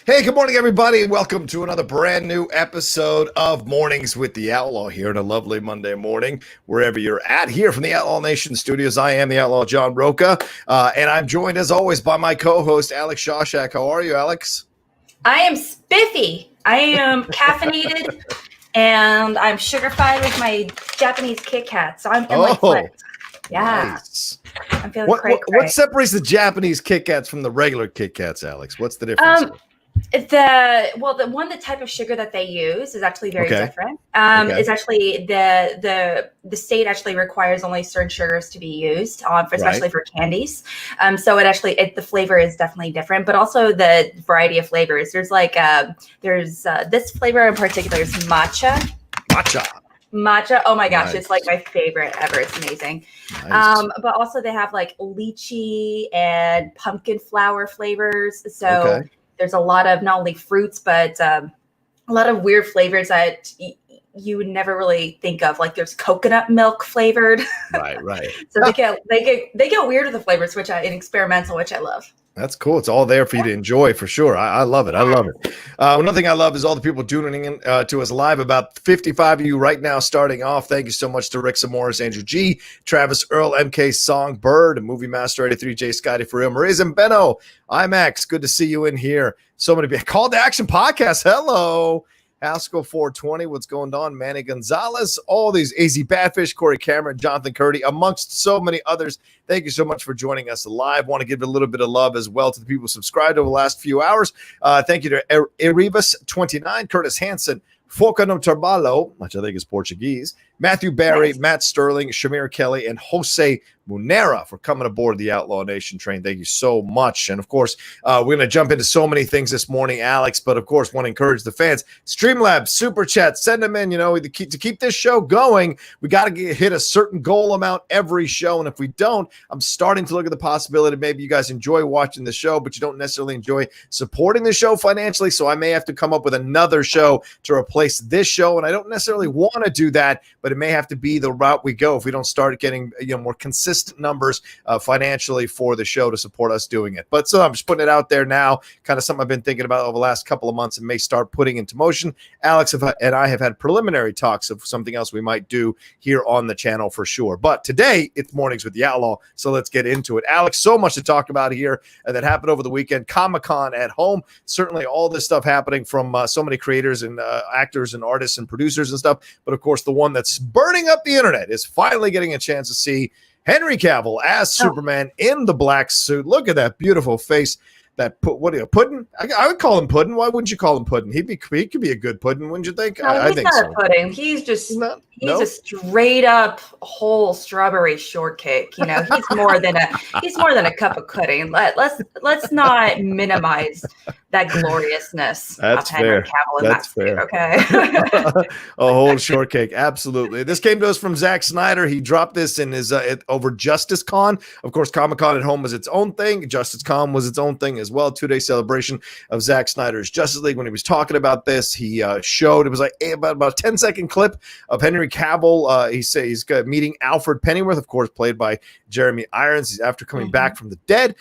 Hey, good morning, everybody. Welcome to another brand new episode of Mornings with the Outlaw here on a lovely Monday morning, wherever you're at. Here from the Outlaw Nation Studios, I am the Outlaw John Rocha, and I'm joined, as always, by my co-host, Alex Shashek. How are you, Alex? I am spiffy. I am caffeinated, and I'm sugar-fied with my Japanese Kit Kat, so I'm in my flint. Yeah. Nice. I'm feeling what separates the Japanese Kit Kats from the regular Kit Kats, Alex? What's the difference? The type of sugar that they use is actually very different. It's actually the state actually requires only certain sugars to be used, especially for candies. So the flavor is definitely different, but also the variety of flavors. There's this flavor in particular is matcha. Matcha, oh my gosh, It's like my favorite ever. It's amazing. Nice. But also they have like lychee and pumpkin flower flavors. So there's a lot of not only fruits, but a lot of weird flavors that you would never really think of. Like there's coconut milk flavored. Right. So they get weird with the flavors, and experimental, which I love. That's cool. It's all there for you to enjoy, for sure. I love it. I love it. Another thing I love is all the people tuning in to us live. About 55 of you right now starting off. Thank you so much to Rick Samoris, Andrew G, Travis Earl, MK Songbird, Movie Master 83, J Scotty for real, Maria Zambeno, IMAX. Good to see you in here. So many people. Call to Action Podcast. Hello. Haskell 420, what's going on? Manny Gonzalez, all these AZ Badfish, Corey Cameron, Jonathan Curdy, amongst so many others. Thank you so much for joining us live. Want to give a little bit of love as well to the people who subscribed over the last few hours. Thank you to Erivas29, Curtis Hansen, Focano Tarbalo, which I think is Portuguese, Matthew Barry, nice. Matt Sterling, Shamir Kelly, and Jose Munera for coming aboard the Outlaw Nation train. Thank you so much. And, of course, we're going to jump into so many things this morning, Alex, but, of course, want to encourage the fans. Streamlabs, Super Chat, send them in. To keep this show going, we got to hit a certain goal amount every show, and if we don't, I'm starting to look at the possibility maybe you guys enjoy watching the show, but you don't necessarily enjoy supporting the show financially, so I may have to come up with another show to replace this show, and I don't necessarily want to do that, but it may have to be the route we go if we don't start getting more consistent numbers financially for the show to support us doing it. But so I'm just putting it out there now, kind of something I've been thinking about over the last couple of months and may start putting into motion. Alex and I have had preliminary talks of something else we might do here on the channel for sure. But today it's Mornings with the Outlaw, so let's get into it. Alex, so much to talk about here that happened over the weekend. Comic-Con at home, certainly all this stuff happening from so many creators and actors and artists and producers and stuff. But of course, the one that's burning up the internet is finally getting a chance to see Henry Cavill as Superman in the black suit. Look at that beautiful face. Puddin? I would call him Puddin. Why wouldn't you call him Puddin? He could be a good Puddin, wouldn't you think? No, I he's think not so. a pudding. He's a straight up whole strawberry shortcake. He's more than a cup of pudding. Let's not minimize that gloriousness of Henry Cavill in that suit, okay? A whole shortcake, absolutely. This came to us from Zack Snyder. He dropped this in his over Justice Con. Of course, Comic-Con at home was its own thing. Justice Con was its own thing as well. 2-day celebration of Zack Snyder's Justice League. When he was talking about this, he showed, it was like about a 10-second clip of Henry Cavill. He's meeting Alfred Pennyworth, of course, played by Jeremy Irons. He's after coming back from the dead.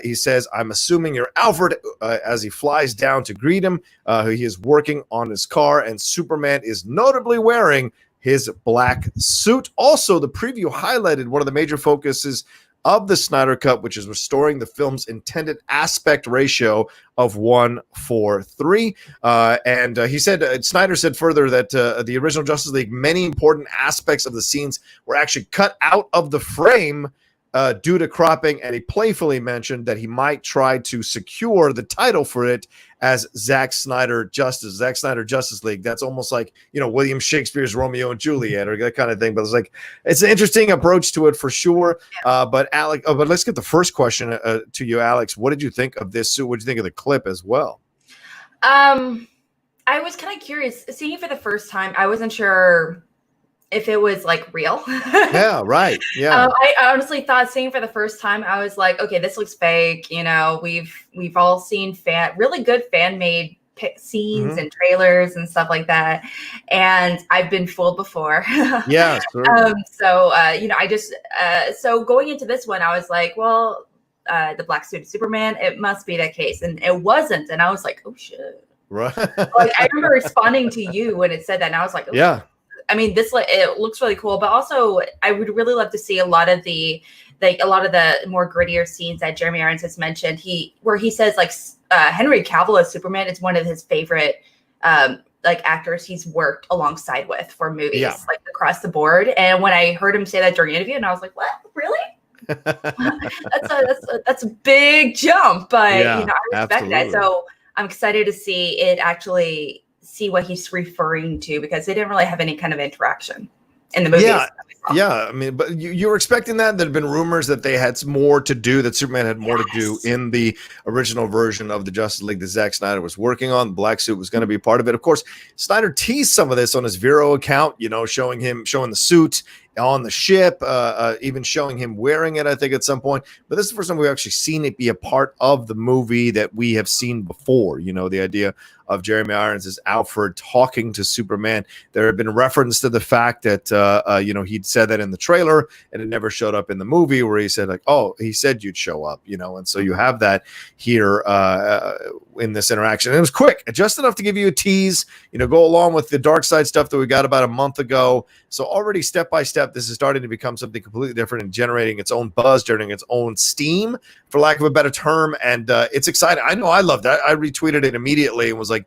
He says, "I'm assuming you're Alfred," as he flies down to greet him. He is working on his car, and Superman is notably wearing his black suit. Also, the preview highlighted one of the major focuses of the Snyder Cut, which is restoring the film's intended aspect ratio of 1:3. And he said, Snyder said further that the original Justice League, many important aspects of the scenes were actually cut out of the frame due to cropping, and he playfully mentioned that he might try to secure the title for it as Zack Snydr Justice League. That's almost like, William Shakespeare's Romeo and Juliet or that kind of thing. But it's an interesting approach to it for sure. But let's get the first question to you, Alex. What did you think of this suit? What did you think of the clip as well? I was kind of curious. Seeing it for the first time, I wasn't sure if it was like real. Yeah, right. Yeah. I honestly thought seeing for the first time, I was like, okay, this looks fake. We've all seen really good fan made scenes and trailers and stuff like that, and I've been fooled before. Yeah. So going into this one, I was like, well, the black suit of Superman. It must be that case, and it wasn't. And I was like, oh shit. Right. Like I remember responding to you when it said that, and I was like, oh, yeah. Shit. I mean, it looks really cool, but also I would really love to see a lot of the more grittier scenes that Jeremy Irons has mentioned. Where he says like Henry Cavill as Superman is one of his favorite like actors he's worked alongside with for movies, like across the board. And when I heard him say that during the interview, and I was like, what, really? that's a big jump, but I respect that. So I'm excited to see what he's referring to, because they didn't really have any kind of interaction in the movies. Yeah, I mean, but you were expecting that. There had been rumors that they had more to do, that Superman had more to do in the original version of the Justice League that Zack Snyder was working on. The black suit was going to be part of it. Of course, Snyder teased some of this on his Vero account, showing the suit on the ship, even showing him wearing it, I think, at some point. But this is the first time we've actually seen it be a part of the movie that we have seen before. The idea of Jeremy Irons as Alfred talking to Superman. There had been reference to the fact that, he'd said that in the trailer, and it never showed up in the movie, where he said, like, oh, he said you'd show up, and so you have that here in this interaction. And it was quick, just enough to give you a tease, go along with the dark side stuff that we got about a month ago. So already step by step, this is starting to become something completely different and generating its own buzz, generating its own steam, for lack of a better term. And it's exciting. I know I loved that. I retweeted it immediately and was like,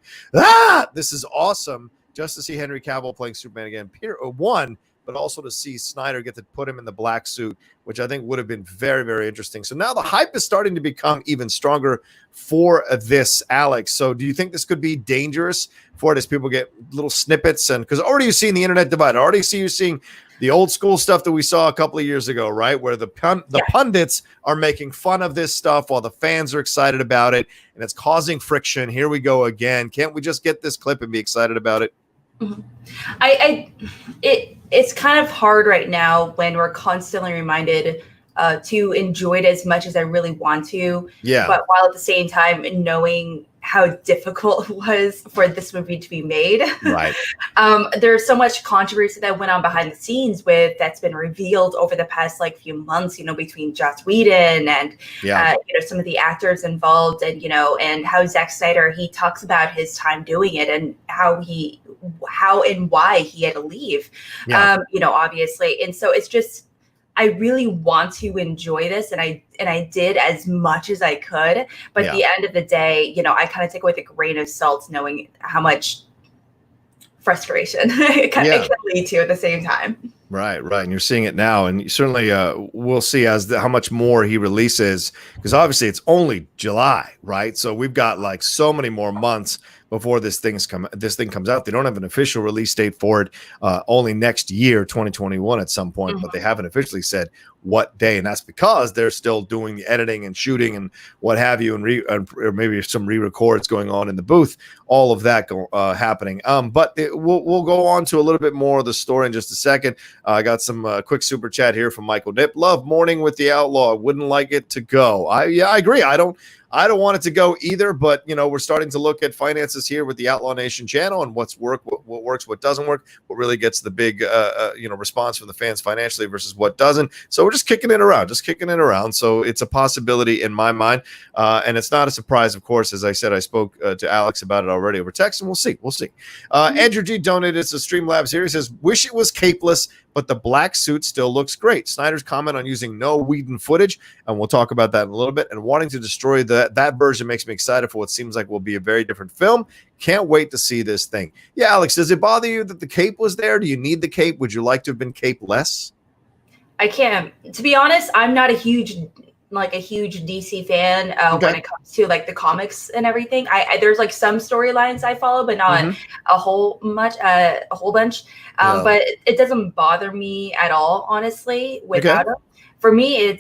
this is awesome, just to see Henry Cavill playing Superman again. One, but also to see Snyder get to put him in the black suit, which I think would have been very, very interesting. So now the hype is starting to become even stronger for this, Alex. So do you think this could be dangerous for it as people get little snippets? And because already you've seen the internet divide, already you're seeing the old school stuff that we saw a couple of years ago, right? Where the pundits are making fun of this stuff while the fans are excited about it, and it's causing friction. Here we go again. Can't we just get this clip and be excited about it? Mm-hmm. It's kind of hard right now when we're constantly reminded to enjoy it as much as I really want to. Yeah. But while at the same time knowing how difficult it was for this movie to be made. Right. There's so much controversy that went on behind the scenes that's been revealed over the past few months, between Joss Whedon and some of the actors involved, and how Zack Snyder, he talks about his time doing it and how and why he had to leave, obviously. And so it's just, I really want to enjoy this, and I did as much as I could. But at the end of the day, I kind of take it with a grain of salt, knowing how much frustration it can lead to at the same time. Right. And you're seeing it now, and certainly we'll see how much more he releases, because obviously it's only July, right? So we've got so many more months before this thing comes out. They don't have an official release date for it, only next year, 2021 at some point, but they haven't officially said what day, and that's because they're still doing the editing and shooting and what have you, and or maybe some re-records going on in the booth, all of that happening. But we'll go on to a little bit more of the story in just a second. I got some quick super chat here from Michael Dip. Love morning with the Outlaw. Wouldn't like it to go. I agree. I don't want it to go either, but we're starting to look at finances here with the Outlaw Nation channel and what works, what doesn't work, what really gets the big response from the fans financially versus what doesn't. So we're just kicking it around. So it's a possibility in my mind, and it's not a surprise, of course. As I said, I spoke to Alex about it already over text, and we'll see. Andrew G donated to Streamlabs here. He says, "Wish it was capeless, but the black suit still looks great." Snyder's comment on using no Whedon footage, and we'll talk about that in a little bit, and wanting to destroy that version makes me excited for what seems like will be a very different film. Can't wait to see this thing. Yeah, Alex, does it bother you that the cape was there? Do you need the cape? Would you like to have been capeless? I can't. To be honest, I'm not a huge DC fan when it comes to the comics and everything. There's some storylines I follow, but not a whole bunch. But it doesn't bother me at all, honestly, without him. For me,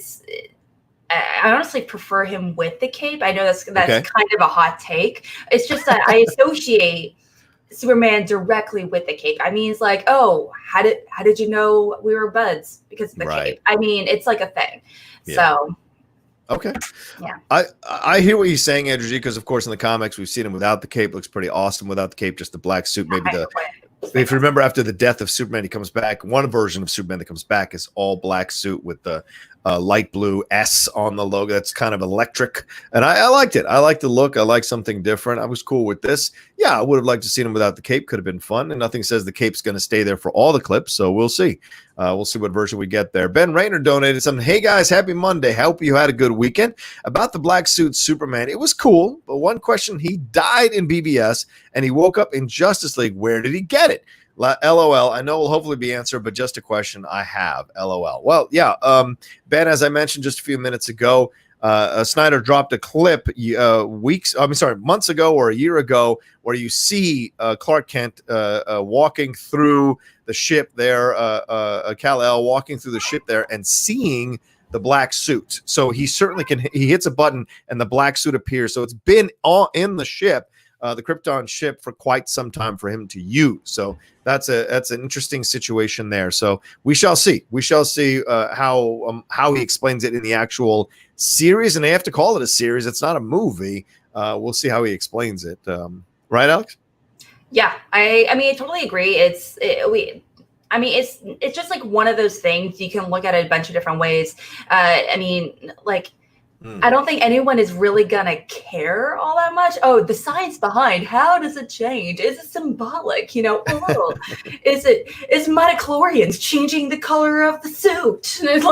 I honestly prefer him with the cape. I know that's kind of a hot take. It's just that I associate Superman directly with the cape. I mean, it's like, oh, how did you know we were buds because of the cape? I mean, it's like a thing. Yeah. So. Okay. Yeah. I hear what he's saying, Andrew G, because of course in the comics we've seen him without the cape. Looks pretty awesome without the cape, just the black suit. If you remember, after the death of Superman, he comes back. One version of Superman that comes back is all black suit with the light blue S on the logo. That's kind of electric, and I liked it. I liked the look. I liked something different. I was cool with this. Yeah, I would have liked to see him without the cape. Could have been fun, and nothing says the cape's going to stay there for all the clips, so we'll see. We'll see what version we get there. Ben Rayner donated something. Hey guys, happy Monday. Hope you had a good weekend. About the black suit Superman, it was cool, but one question: he died in BBS and he woke up in Justice League. Where did he get it? LOL. I know will hopefully be answered, but just a question I have. LOL. Well, yeah. Ben, as I mentioned just a few minutes ago, Snyder dropped a clip months ago or a year ago where you see Clark Kent walking through the ship there, Kal-El walking through the ship there and seeing the black suit. So he certainly can. He hits a button and the black suit appears. So it's been all in the ship. The Krypton ship for quite some time for him to use. So that's an interesting situation there. So we shall see. We shall see how he explains it in the actual series, and they have to call it a series. It's not a movie. We'll see how he explains it. Right, Alex? Yeah, I mean, I totally agree. It's just like one of those things you can look at it a bunch of different ways. I mean, like. I don't think anyone is really gonna care all that much. Oh, the science behind how does it change? Is it symbolic? Oh, is midichlorians changing the color of the suit? And it's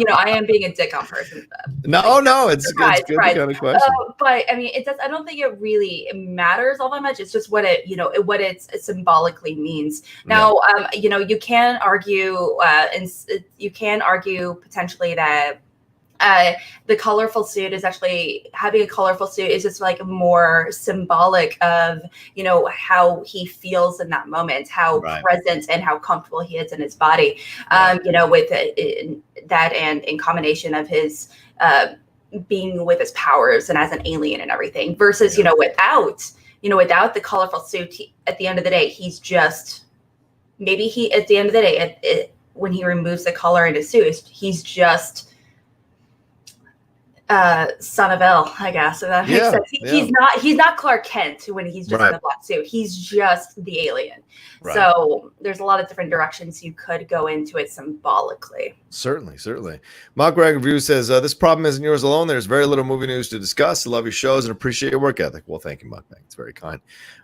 I am being a dick on person. No, it's good kind of question. But I mean, it does. I don't think it really matters all that much. It's just what it symbolically means. Now, you can argue, and you can argue potentially that. The colorful suit is actually having a colorful suit is just like more symbolic of how he feels in that moment, how present and how comfortable he is in his body. With that and in combination of his being with his powers and as an alien and everything versus without the colorful suit, at the end of the day he's just when he removes the color in his suit he's just son of El, I guess. If that makes sense. He's not Clark Kent when he's just in the black suit. He's just the alien. Right. So there's a lot of different directions you could go into it symbolically. Certainly. Mark Greg Review says, this problem isn't yours alone. There's very little movie news to discuss. I love your shows and appreciate your work ethic. Well, thank you, Mark. It's very kind.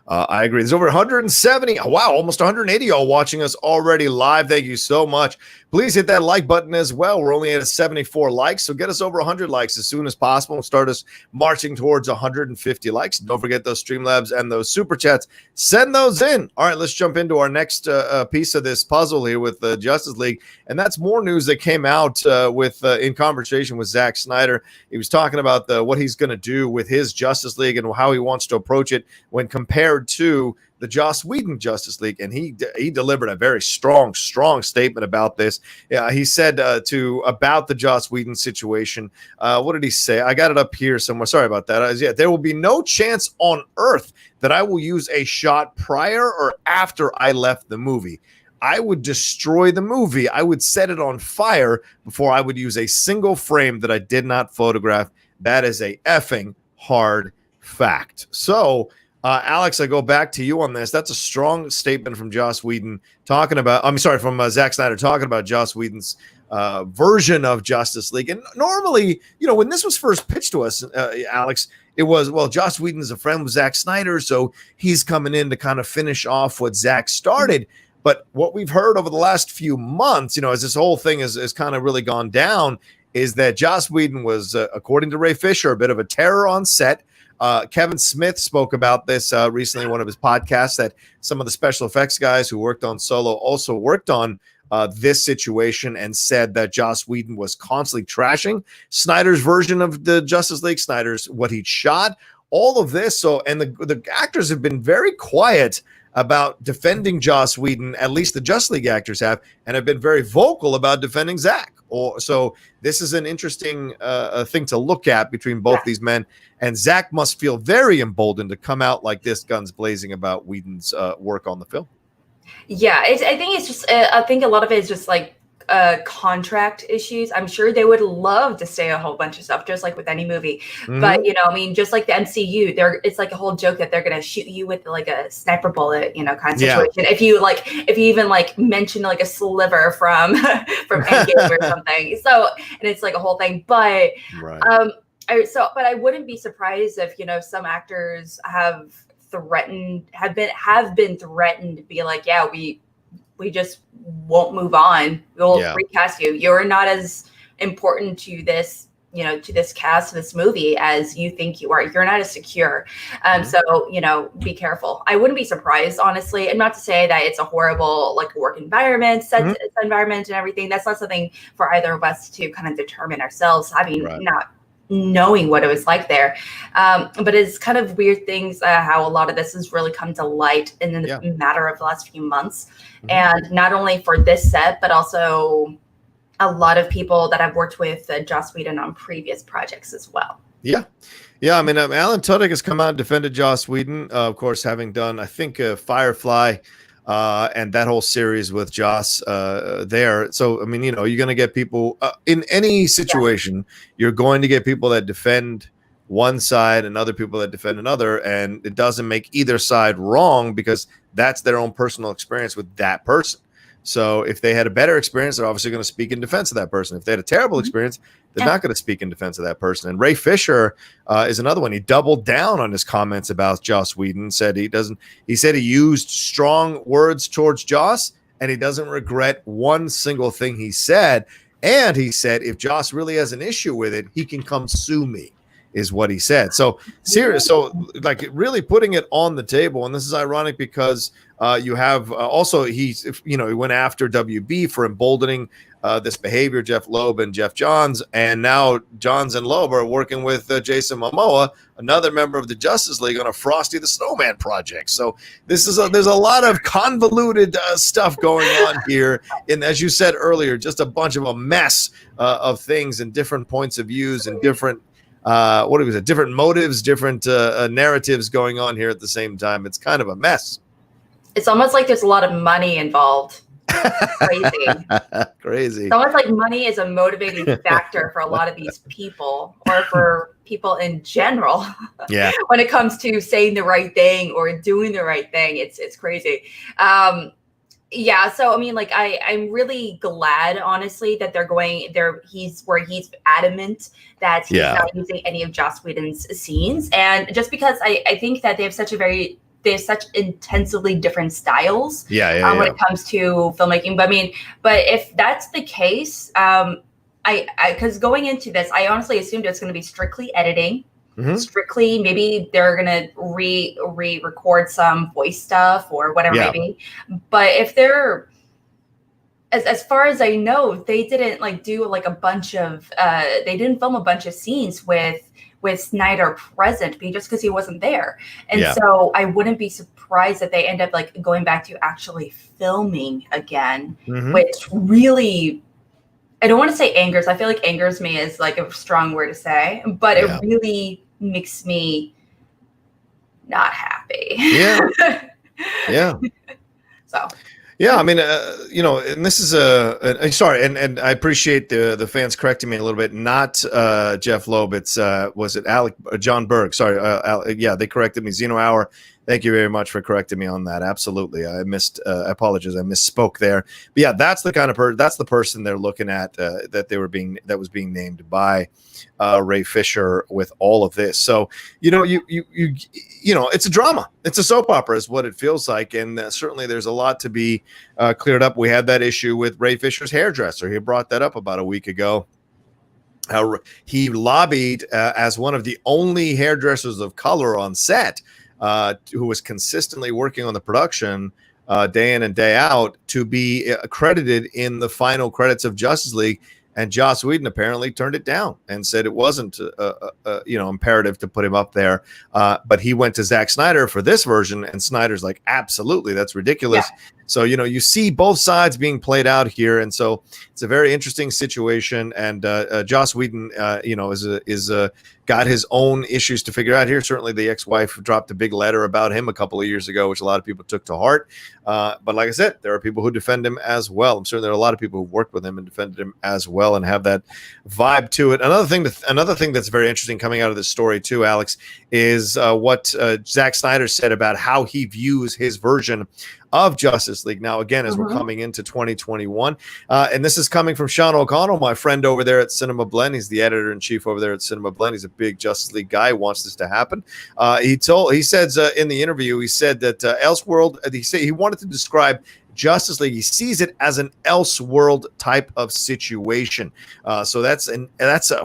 I agree. There's over 170. Wow, almost 180 y'all watching us already live. Thank you so much. Please hit that like button as well. We're only at 74 likes, so get us over 100 likes as soon as possible and start us marching towards 150 likes. Don't forget those Streamlabs and those Super Chats. Send those in. All right, let's jump into our next piece of this puzzle here with the Justice League, and that's more news that came out in conversation with Zack Snyder. He was talking about what he's going to do with his Justice League and how he wants to approach it when compared to the Joss Whedon Justice League, and he delivered a very strong statement about this. He said about the Joss Whedon situation. What did he say? I got it up here somewhere. Sorry about that. There will be no chance on earth that I will use a shot prior or after I left the movie. I would destroy the movie. I would set it on fire before I would use a single frame that I did not photograph. That is a effing hard fact. So, Alex, I go back to you on this. That's a strong statement from Joss Whedon from Zack Snyder talking about Joss Whedon's version of Justice League. And normally, when this was first pitched to us, Alex, it was, well, Joss Whedon is a friend with Zack Snyder, so he's coming in to kind of finish off what Zack started. But what we've heard over the last few months, as this whole thing has kind of really gone down, is that Joss Whedon was, according to Ray Fisher, a bit of a terror on set. Kevin Smith spoke about this recently in one of his podcasts, that some of the special effects guys who worked on Solo also worked on this situation and said that Joss Whedon was constantly trashing Snyder's version of the Justice League, what he'd shot, all of this. So, and the actors have been very quiet about defending Joss Whedon, at least the Justice League actors have, and have been very vocal about defending Zack. So this is an interesting thing to look at between both these men, and Zack must feel very emboldened to come out like this, guns blazing, about Whedon's work on the film. Yeah, I think it's just. I think a lot of it is just like contract issues. I'm sure they would love to say a whole bunch of stuff, just like with any movie. But I mean, just like the MCU, it's like a whole joke that they're gonna shoot you with like a sniper bullet, kind of situation. If you even like mention like a sliver from Endgame or something. So, and it's like a whole thing. But but I wouldn't be surprised if some actors have been threatened to be like, yeah, we just won't move on. We'll recast you. You're not as important to this, to this cast, this movie as you think you are. You're not as secure. So, be careful. I wouldn't be surprised, honestly. And not to say that it's a horrible like work environment, set environment and everything. That's not something for either of us to kind of determine ourselves, having not knowing what it was like there. But it's kind of weird things, how a lot of this has really come to light in the matter of the last few months. And not only for this set, but also a lot of people that I've worked with Joss Whedon on previous projects as well. Yeah. I mean, Alan Tudyk has come out and defended Joss Whedon, of course, having done, I think, Firefly and that whole series with Joss there. So, I mean, you're going to get people in any situation, you're going to get people that defend one side and other people that defend another. And it doesn't make either side wrong because that's their own personal experience with that person. So if they had a better experience, they're obviously going to speak in defense of that person. If they had a terrible experience, they're not going to speak in defense of that person. And Ray Fisher is another one. He doubled down on his comments about Joss Whedon. He said he used strong words towards Joss, and he doesn't regret one single thing he said. And he said, if Joss really has an issue with it, he can come sue me, is what he said. So serious. So like really putting it on the table. And this is ironic because you have also he went after WB for emboldening this behavior, Jeff Loeb and Jeff Johns. And now Johns and Loeb are working with Jason Momoa, another member of the Justice League, on a Frosty the Snowman project. So there's a lot of convoluted stuff going on here. And as you said earlier, just a bunch of a mess of things and different points of views and different different motives, different narratives going on here at the same time. It's kind of a mess. It's almost like there's a lot of money involved. Crazy. It's almost like money is a motivating factor for a lot of these people, or for people in general. Yeah. When it comes to saying the right thing or doing the right thing, it's crazy. So I mean, like I'm really glad, honestly, that they're going there. He's adamant that he's not using any of Joss Whedon's scenes, and just because I think that they have such intensively different styles when it comes to filmmaking. But if that's the case, because going into this, I honestly assumed it's going to be strictly editing. Strictly, maybe they're gonna re-record some voice stuff or whatever it may be. But if they're, as far as I know, they didn't do a bunch of they didn't film a bunch of scenes with Snyder present, just because he wasn't there. And so I wouldn't be surprised that they end up going back to actually filming again, which really, I don't want to say angers. I feel like angers me is a strong word to say, but it really makes me not happy. So. Yeah, I mean, and this is sorry, and I appreciate the fans correcting me a little bit. Not Jeff Loeb. It's was it John Berg? Sorry, they corrected me. Zeno Hour. Thank you very much for correcting me on that. Absolutely, I apologize. I misspoke there. But yeah, that's the kind of that's the person they're looking at that was being named by Ray Fisher with all of this. So it's a drama. It's a soap opera is what it feels like. And certainly there's a lot to be cleared up. We had that issue with Ray Fisher's hairdresser. He brought that up about a week ago. How he lobbied as one of the only hairdressers of color on set who was consistently working on the production day in and day out to be credited in the final credits of Justice League. And Joss Whedon apparently turned it down and said it wasn't, imperative to put him up there. But he went to Zack Snyder for this version, and Snyder's like, absolutely, that's ridiculous. Yeah. So, you see both sides being played out here. And so it's a very interesting situation. And Joss Whedon, is got his own issues to figure out here. Certainly the ex-wife dropped a big letter about him a couple of years ago, which a lot of people took to heart. But like I said, there are people who defend him as well. I'm sure there are a lot of people who've worked with him and defended him as well and have that vibe to it. Another thing that's very interesting coming out of this story too, Alex, is what Zack Snyder said about how he views his version of Justice League. Now, again, as we're coming into 2021, and this is coming from Sean O'Connell, my friend over there at Cinema Blend. He's the editor-in-chief over there at Cinema Blend. He's a big Justice League guy, wants this to happen. He says in the interview, he said that Elseworld, he wanted to describe Justice League. He sees it as an Elseworld type of situation. So that's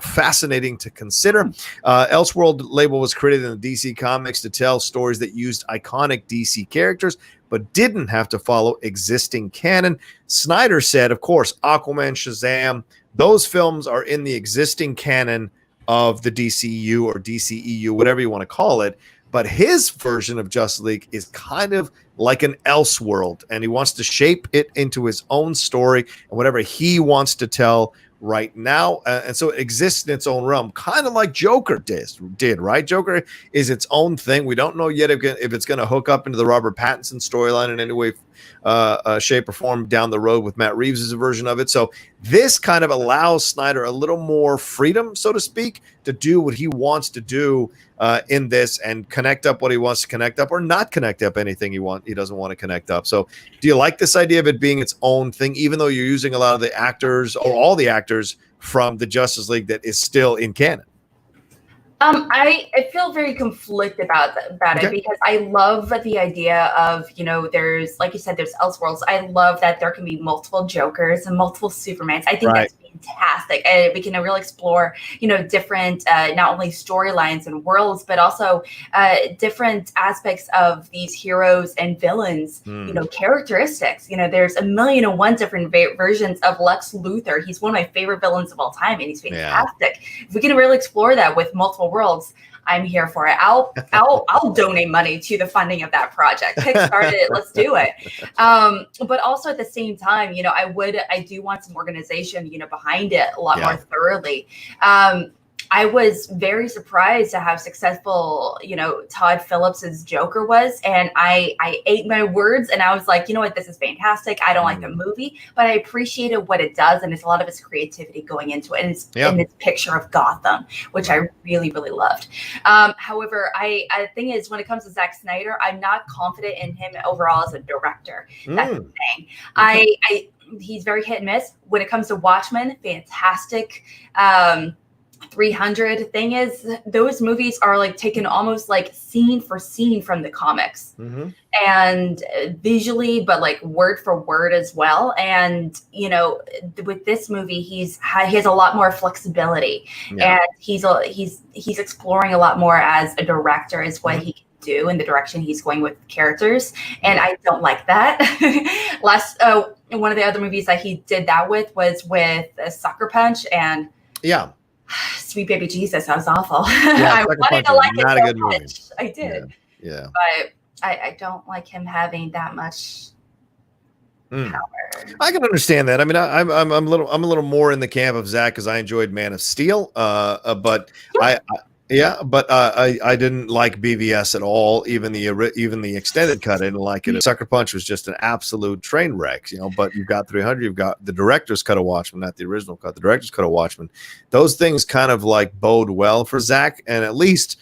fascinating to consider. Elseworld label was created in the DC Comics to tell stories that used iconic DC characters, but didn't have to follow existing canon. Snyder said, of course, Aquaman, Shazam, those films are in the existing canon of the DCU or DCEU, whatever you want to call it. But his version of Justice League is kind of like an Elseworld, and he wants to shape it into his own story and whatever he wants to tell right now. And so it exists in its own realm, kind of like Joker did, right? Joker is its own thing. We don't know yet if it's going to hook up into the Robert Pattinson storyline in any way, shape, or form down the road with Matt Reeves' version of it. So this kind of allows Snyder a little more freedom, so to speak, to do what he wants to do in this and connect up what he wants to connect up or not connect up anything he doesn't want to connect up. So do you like this idea of it being its own thing, even though you're using a lot of the actors or all the actors from the Justice League that is still in canon? I feel very conflicted about it because I love the idea of, there's, like you said, there's Elseworlds. I love that there can be multiple Jokers and multiple Supermans. I think that's fantastic. And we can really explore, different, not only storylines and worlds, but also different aspects of these heroes and villains, characteristics. There's 1,000,001 different versions of Lex Luthor. He's one of my favorite villains of all time, and he's fantastic. If we can really explore that with multiple worlds, I'm here for it. I'll donate money to the funding of that project. Kickstart it. Let's do it. But also at the same time, I do want some organization, behind it a lot more thoroughly. I was very surprised to how successful, Todd Phillips's Joker was. And I ate my words and I was like, you know what, this is fantastic. I don't like the movie, but I appreciated what it does. And it's a lot of its creativity going into it. And it's in this picture of Gotham, which I really, really loved. However, the thing is, when it comes to Zack Snyder, I'm not confident in him overall as a director. That's the thing. He's very hit and miss. When it comes to Watchmen, fantastic. 300. Thing is, those movies are like taken almost like scene for scene from the comics, and visually, but like word for word as well. And with this movie, he has a lot more flexibility, and he's exploring a lot more as a director as what he can do in the direction he's going with characters. And I don't like that. One of the other movies that he did that with was with Sucker Punch, and Sweet Baby Jesus, that was awful. I wanted to like it so much. I did. Yeah. But I don't like him having that much power. I can understand that. I mean, I'm a little more in the camp of Zach because I enjoyed Man of Steel, but I didn't like BVS at all. Even the extended cut, I didn't like it. Sucker Punch was just an absolute train wreck, But you've got 300, you've got the director's cut of Watchmen, not the original cut. The director's cut of Watchmen. Those things kind of like bode well for Zach, and at least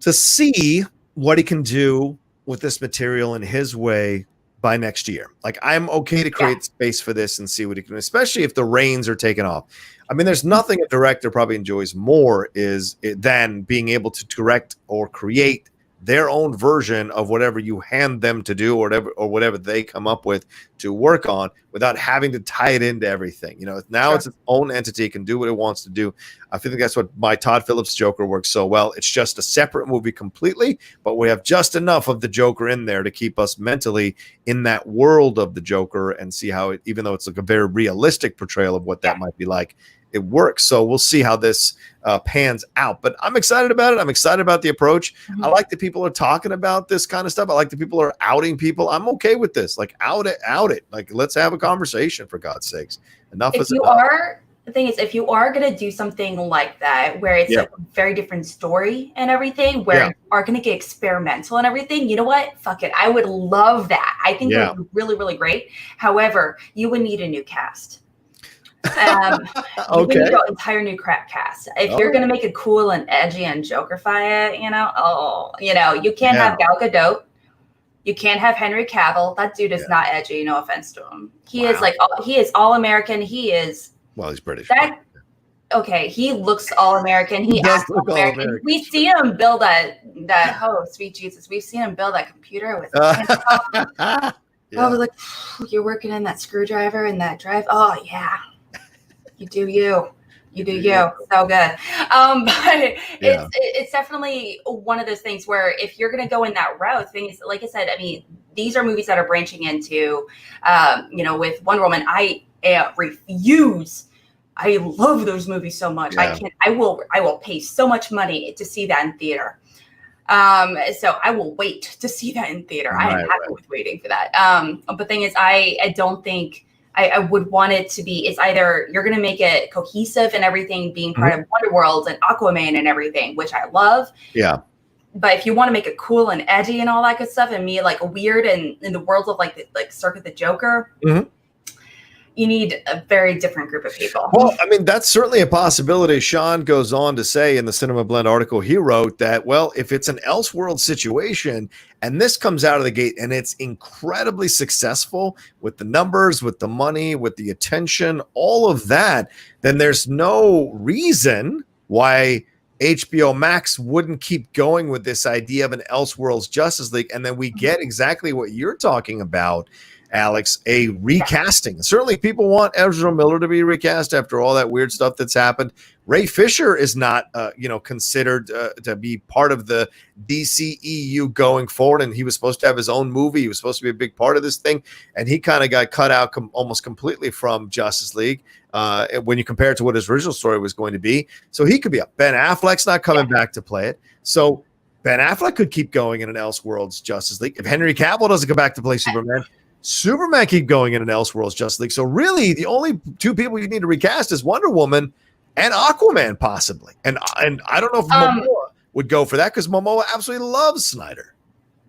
to see what he can do with this material in his way by next year. Like, I'm okay to create space for this and see what he can do, especially if the reins are taken off. I mean, there's nothing a director probably enjoys more than being able to direct or create their own version of whatever you hand them to do or whatever they come up with to work on without having to tie it into everything. Now it's its own entity, can do what it wants to do. I think that's what my Todd Phillips Joker works so well. It's just a separate movie completely, but we have just enough of the Joker in there to keep us mentally in that world of the Joker and see how it, even though it's like a very realistic portrayal of what that might be like, it works. So we'll see how this pans out. But I'm excited about it. I'm excited about the approach. I like that people are talking about this kind of stuff. I like that people are outing people. I'm okay with this. Like, out it. Like, let's have a conversation, for God's sakes. Enough is enough. The thing is, if you are going to do something like that, where it's a very different story and everything, where you are going to get experimental and everything, you know what? Fuck it. I would love that. I think it would be really, really great. However, you would need a new cast. You would need an entire new crap cast. If you're going to make it cool and edgy and Jokerify it, you can't have Gal Gadot. You can't have Henry Cavill. That dude is not edgy. No offense to him. He is he is all American. He is. Well, he's British. He looks all American. He acts all American. We see him build that. Sweet Jesus, we've seen him build that computer with. I was like, you're working in that screwdriver and that drive. Oh yeah, you do you. You do you. So good. But it's definitely one of those things where if you're going to go in that route, things like I said, I mean, these are movies that are branching into, with Wonder Woman. I refuse. I love those movies so much. I will pay so much money to see that in theater. So I will wait to see that in theater. I am happy with waiting for that. But the thing is, I don't think I would want it to be, it's either you're going to make it cohesive and everything being part of Wonderworld and Aquaman and everything, which I love. Yeah. But if you want to make it cool and edgy and all that good stuff and me like weird and in the world of like Circuit the Joker, you need a very different group of people. Well, I mean, that's certainly a possibility. Sean goes on to say in the Cinema Blend article he wrote that, well, if it's an Elseworld situation and this comes out of the gate and it's incredibly successful with the numbers, with the money, with the attention, all of that, then there's no reason why HBOMax wouldn't keep going with this idea of an Elseworlds Justice League. And then we get exactly what you're talking about, Alex, a recasting. Certainly people want Ezra Miller to be recast after all that weird stuff that's happened. Ray Fisher is not, considered to be part of the DCEU going forward, and he was supposed to have his own movie. He was supposed to be a big part of this thing, and he kind of got cut out almost completely from Justice League when you compare it to what his original story was going to be. So he could be up. Ben Affleck's not coming back to play it. So Ben Affleck could keep going in an Elseworlds Justice League. If Henry Cavill doesn't come back to play Superman keep going in an Elseworlds Justice League. So really, the only two people you need to recast is Wonder Woman and Aquaman, possibly. And I don't know if Momoa would go for that because Momoa absolutely loves Snyder.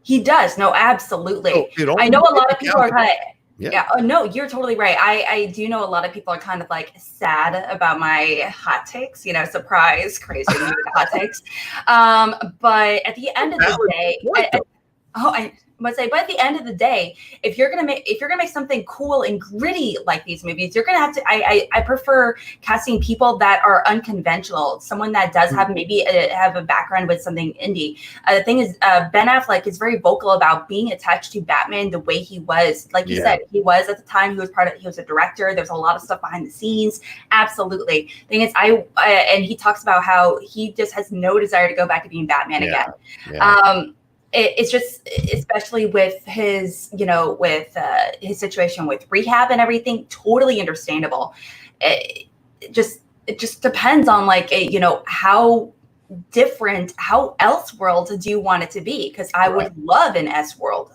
He does. No, absolutely. So I know a lot of people are kind of. No, you're totally right. I do know a lot of people are kind of like sad about my hot takes. Surprise, crazy hot takes. But at the end of the day, but at the end of the day, if you're gonna make something cool and gritty like these movies, you're gonna have to. I prefer casting people that are unconventional. Someone that does have maybe have a background with something indie. The thing is, Ben Affleck is very vocal about being attached to Batman the way he was. Like you said, he was at the time. He was a director. There's a lot of stuff behind the scenes. Absolutely. The thing is, and he talks about how he just has no desire to go back to being Batman again. Yeah. It's just, especially with his, his situation with rehab and everything, totally understandable. It just depends on how different, how Elseworld do you want it to be? Because I would love an S-World.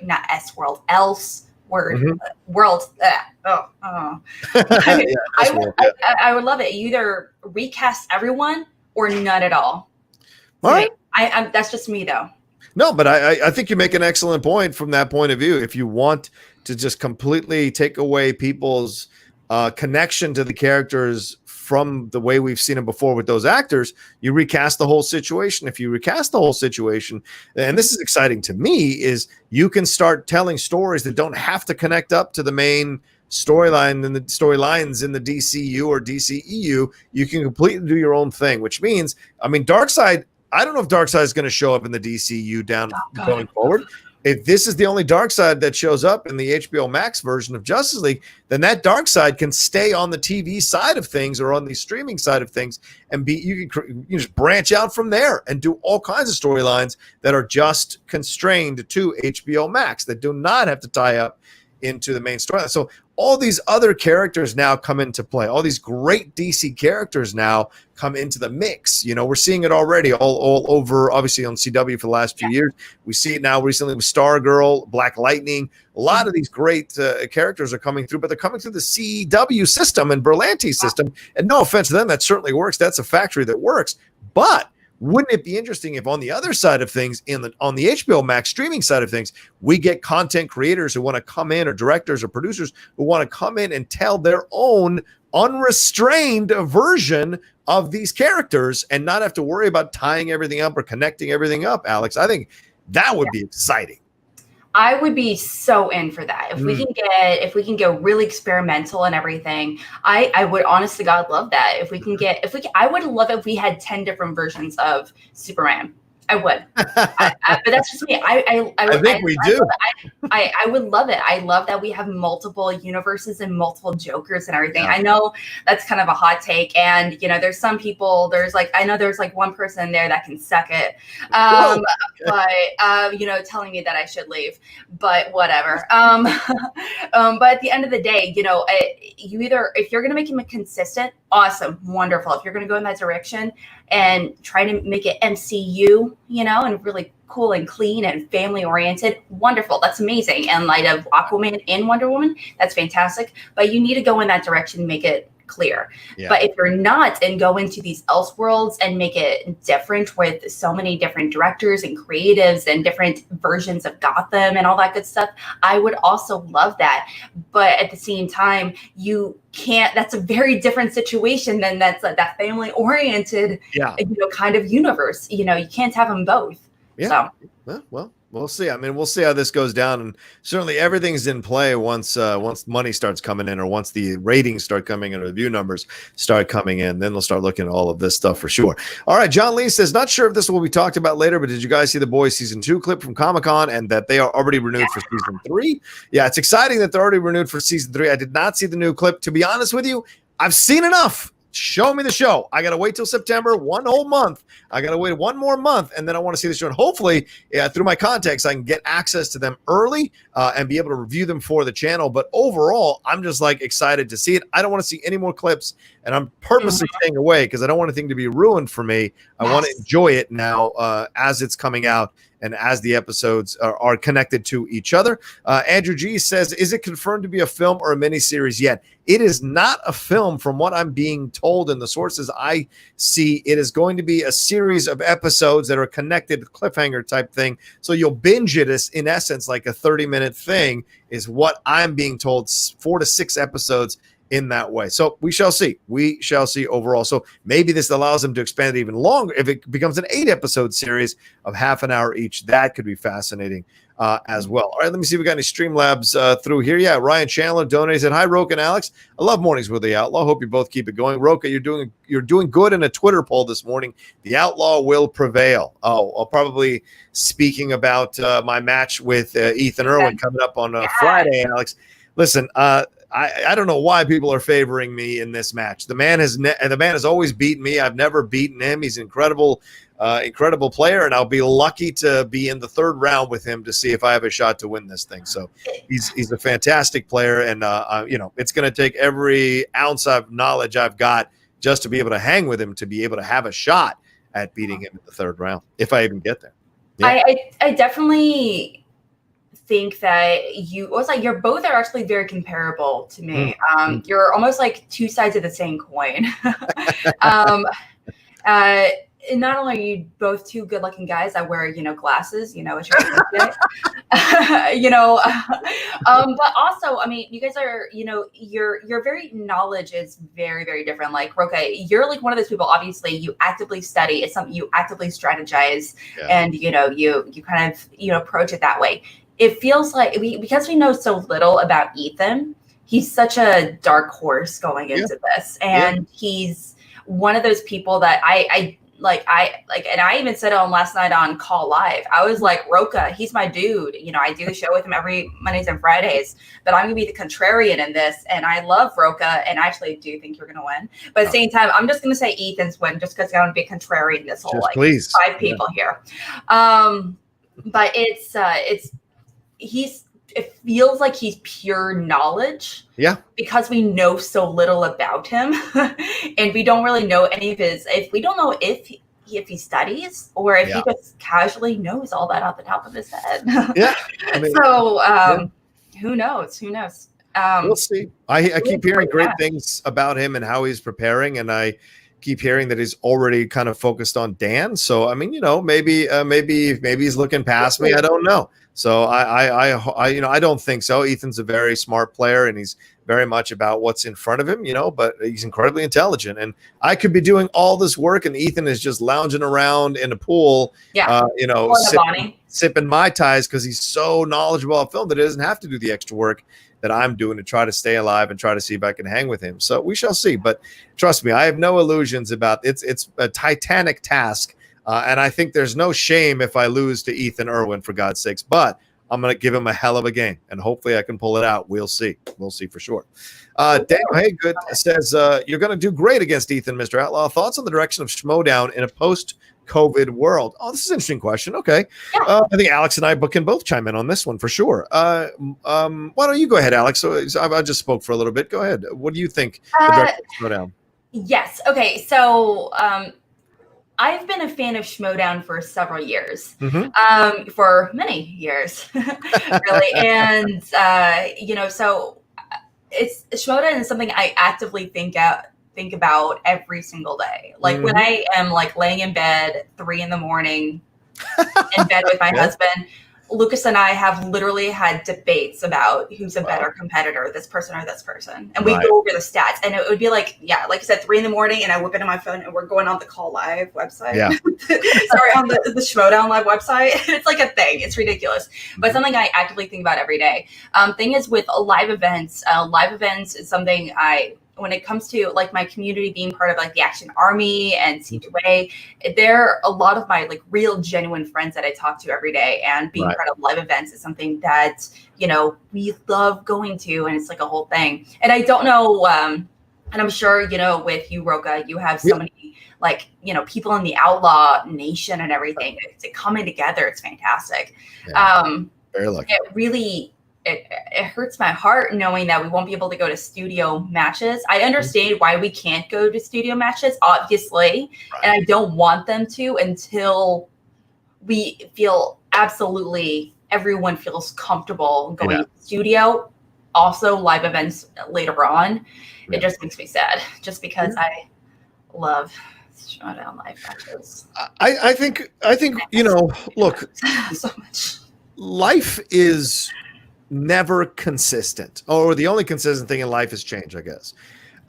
Not S-World, Elseworld world. I would love it. You either recast everyone or none at all. That's just me though. No, but I think you make an excellent point from that point of view. If you want to just completely take away people's connection to the characters from the way we've seen them before with those actors, you recast the whole situation. If you recast the whole situation, and this is exciting to me, is you can start telling stories that don't have to connect up to the main storyline and the storylines in the DCU or DCEU. You can completely do your own thing, which means, Darkseid, I don't know if Darkseid is going to show up in the DCU going forward. If this is the only Darkseid that shows up in the HBOMax version of Justice League, then that Darkseid can stay on the TV side of things or on the streaming side of things, and you can just branch out from there and do all kinds of storylines that are just constrained to HBOMax that do not have to tie up into the main storyline. So all these other characters now come into play. All these great DC characters now come into the mix. You know, we're seeing it already all over, obviously on CW for the last few years. We see it now recently with Stargirl, Black Lightning. A lot of these great characters are coming through, but they're coming through the CW system and Berlanti system. And no offense to them, that certainly works. That's a factory that works. But wouldn't it be interesting if on the other side of things, on the HBO Max streaming side of things, we get content creators who want to come in, or directors or producers who want to come in and tell their own unrestrained version of these characters and not have to worry about tying everything up or connecting everything up, Alex? I think that would be exciting. I would be so in for that. If we can get really experimental and everything, I would honestly God love that. I would love it if we had 10 different versions of Superman. I would. But that's just me. I think we do. I would love it. I love that we have multiple universes and multiple Jokers and everything. Yeah. I know that's kind of a hot take. And, you know, there's some people, I know there's like one person there that can suck it. But, you know, telling me that I should leave, but whatever. But at the end of the day, you know, if you're going to make him consistent, awesome, wonderful. If you're going to go in that direction and try to make it MCU, you know, and really cool and clean and family oriented, wonderful. That's amazing. In light of Aquaman and Wonder Woman, that's fantastic. But you need to go in that direction and make it clear. Yeah. But if you're not, and go into these Elseworlds and make it different with so many different directors and creatives and different versions of Gotham and all that good stuff, I would also love that. But at the same time, you can't, that's a very different situation than that family oriented, you know, kind of universe. You know, you can't have them both. Yeah. So. Well, we'll see. I mean, we'll see how this goes down, and certainly everything's in play once money starts coming in, or once the ratings start coming in, or the view numbers start coming in. Then they'll start looking at all of this stuff for sure. All right, John Lee says, not sure if this will be talked about later, but did you guys see the Boys season 2 clip from Comic-Con, and that they are already renewed for season 3? Yeah, it's exciting that they're already renewed for season 3. I did not see the new clip. To be honest with you, I've seen enough. Show me the show. I got to wait till September, one whole month. I got to wait one more month, and then I want to see the show. And hopefully, through my contacts, I can get access to them early and be able to review them for the channel. But overall, I'm just like excited to see it. I don't want to see any more clips, and I'm purposely staying away because I don't want anything to be ruined for me. I want to enjoy it now as it's coming out and as the episodes are connected to each other. Andrew G says, is it confirmed to be a film or a miniseries yet? It is not a film from what I'm being told in the sources I see. It is going to be a series of episodes that are connected, cliffhanger type thing. So you'll binge it as, in essence, like a 30-minute thing is what I'm being told, 4 to 6 episodes in that way. So we shall see. We shall see overall. So maybe this allows them to expand it even longer. If it becomes an 8-episode series of half an hour each, that could be fascinating as well. All right, let me see if we got any Streamlabs through here. Yeah, Ryan Chandler donated, said, hi, Rocha and Alex. I love Mornings with the Outlaw. Hope you both keep it going. Rocha, you're doing good in a Twitter poll this morning. The Outlaw will prevail. Oh, I'll probably speaking about my match with Ethan Irwin coming up on Friday, Alex. Listen, I don't know why people are favoring me in this match. The man has always beaten me. I've never beaten him. He's an incredible player, and I'll be lucky to be in the 3rd round with him to see if I have a shot to win this thing. So he's a fantastic player, and you know, it's going to take every ounce of knowledge I've got just to be able to hang with him, to be able to have a shot at beating him in the 3rd round, if I even get there. Yeah. I definitely think that you're both are actually very comparable to me. You're almost like two sides of the same coin. And not only are you both two good-looking guys that wear, you know, glasses, you know, which are you know, but also, I mean, you guys are, you know, your very knowledge is very, very different. Like, Rocha, you're like one of those people, obviously, you actively study. It's something you actively strategize, and, you know, you kind of, you know, approach it that way. It feels like because we know so little about Ethan, he's such a dark horse going into this, and he's one of those people that I like, and I even said it on last night on Call Live. I was like, Rocha, he's my dude. You know, I do the show with him every Mondays and Fridays, but I'm going to be the contrarian in this. And I love Rocha, and I actually do think you're going to win. But at the same time, I'm just going to say Ethan's win just because I want to be contrarian this whole, like, please. 5 people here. But he's it feels like he's pure knowledge. Yeah. Because we know so little about him, and we don't really know any of his. If we don't know if he studies or if he just casually knows all that off the top of his head. Yeah. I mean, who knows? Who knows? We'll see. I keep hearing great things about him and how he's preparing, and I keep hearing that he's already kind of focused on Dan. So I mean, maybe he's looking past me. I don't know. So I don't think so. Ethan's a very smart player, and he's very much about what's in front of him, but he's incredibly intelligent. And I could be doing all this work, and Ethan is just lounging around in a pool, sipping Mai Tais because he's so knowledgeable about film that he doesn't have to do the extra work that I'm doing to try to stay alive and try to see if I can hang with him. So we shall see. But trust me, I have no illusions about it's a titanic task. And I think there's no shame if I lose to Ethan Irwin, for God's sakes. But I'm going to give him a hell of a game, and hopefully I can pull it out. We'll see. We'll see for sure. Daniel Haygood says, you're going to do great against Ethan, Mr. Outlaw. Thoughts on the direction of Schmoedown in a post-COVID world? Oh, this is an interesting question. Okay. I think Alex and I can both chime in on this one for sure. Why don't you go ahead, Alex? So I just spoke for a little bit. Go ahead. What do you think the direction of Schmoedown? Yes. Okay. So I've been a fan of Schmoedown for several years, for many years, really. And, so Schmoedown is something I actively think about every single day. Like when I am like laying in bed 3 a.m. in bed with my husband, Lucas and I have literally had debates about who's a better competitor, this person or this person. And we go over the stats, and it would be like, like I said, 3 a.m, and I whip it on my phone and we're going on the Call Live website. Yeah. Sorry, on the Schmoedown Live website. It's like a thing. It's ridiculous. But something I actively think about every day. Thing is with live events is something when it comes to like my community being part of like the Action Army and C2A, they're a lot of my like real genuine friends that I talk to every day, and being part of live events is something that, we love going to, and it's like a whole thing. And I don't know, and I'm sure, with you, Rocha, you have so many like, people in the Outlaw Nation and everything. It's coming together. It's fantastic. Yeah. Very lucky. It really, it hurts my heart knowing that we won't be able to go to studio matches. I understand why we can't go to studio matches, obviously, and I don't want them to until we feel absolutely everyone feels comfortable going to the studio. Also, live events later on. It just makes me sad, just because I love Schmoedown live matches. I think look, so much. Life is never consistent, or the only consistent thing in life is change, I guess.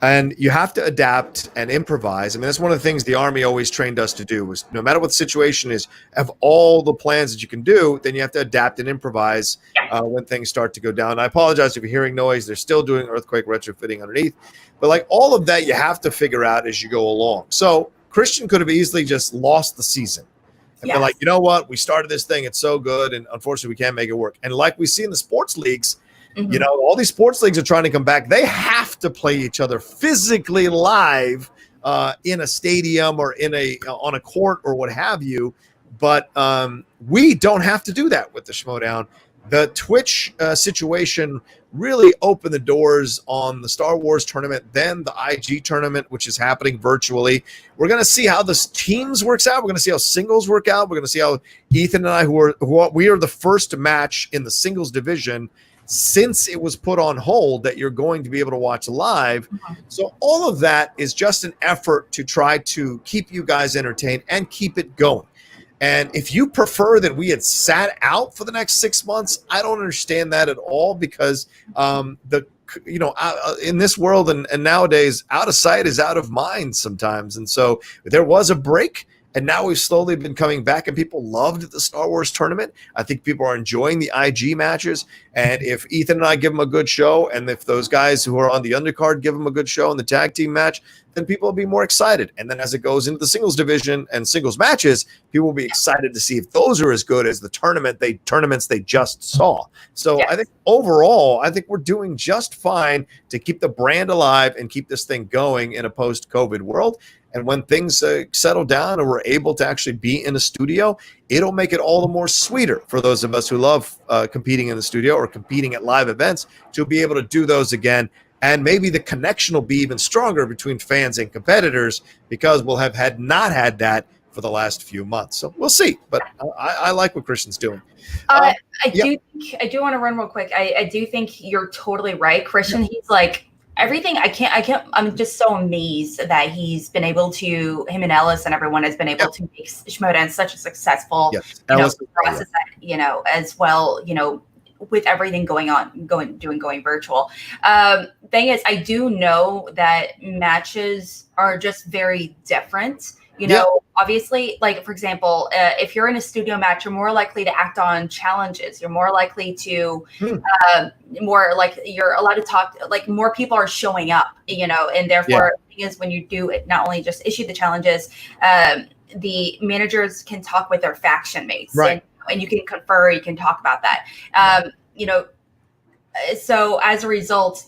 And you have to adapt and improvise. I mean, that's one of the things the Army always trained us to do, was no matter what the situation is, have all the plans that you can do, then you have to adapt and improvise when things start to go down. I apologize if you're hearing noise. They're still doing earthquake retrofitting underneath. But like all of that, you have to figure out as you go along. So Christian could have easily just lost the season. And been like, you know what? We started this thing. It's so good. And unfortunately, we can't make it work. And like we see in the sports leagues, all these sports leagues are trying to come back. They have to play each other physically live in a stadium or on a court or what have you. But we don't have to do that with the Schmoedown. The Twitch situation really opened the doors on the Star Wars tournament, then the IG tournament, which is happening virtually. We're going to see how the teams works out. We're going to see how singles work out. We're going to see how Ethan and I, we are the first match in the singles division since it was put on hold that you're going to be able to watch live. So all of that is just an effort to try to keep you guys entertained and keep it going. And if you prefer that we had sat out for the next 6 months, I don't understand that at all, because in this world and nowadays, out of sight is out of mind sometimes. And so there was a break, and now we've slowly been coming back, and people loved the Star Wars tournament. I think people are enjoying the IG matches. And if Ethan and I give them a good show, and if those guys who are on the undercard give them a good show in the tag team match, then people will be more excited. And then as it goes into the singles division and singles matches, people will be excited to see if those are as good as the tournaments they just saw. So I think overall, I think we're doing just fine to keep the brand alive and keep this thing going in a post-COVID world. And when things settle down and we're able to actually be in a studio, it'll make it all the more sweeter for those of us who love competing in the studio or competing at live events to be able to do those again. And maybe the connection will be even stronger between fans and competitors because we'll have not had that for the last few months. So we'll see. But I like what Christian's doing. I do want to run real quick. I do think you're totally right, Christian. He's like, everything I'm just so amazed that he's been able to, him and Ellis and everyone has been able to make Schmoedown such a successful process, as well, with everything going virtual. Thing is, I do know that matches are just very different. Obviously, like, for example, if you're in a studio match, you're more likely to act on challenges. You're more likely to, more like you're allowed to talk, like more people are showing up, and therefore, the thing is, when you do it, not only just issue the challenges, the managers can talk with their faction mates, right? And you can confer, you can talk about that. So as a result,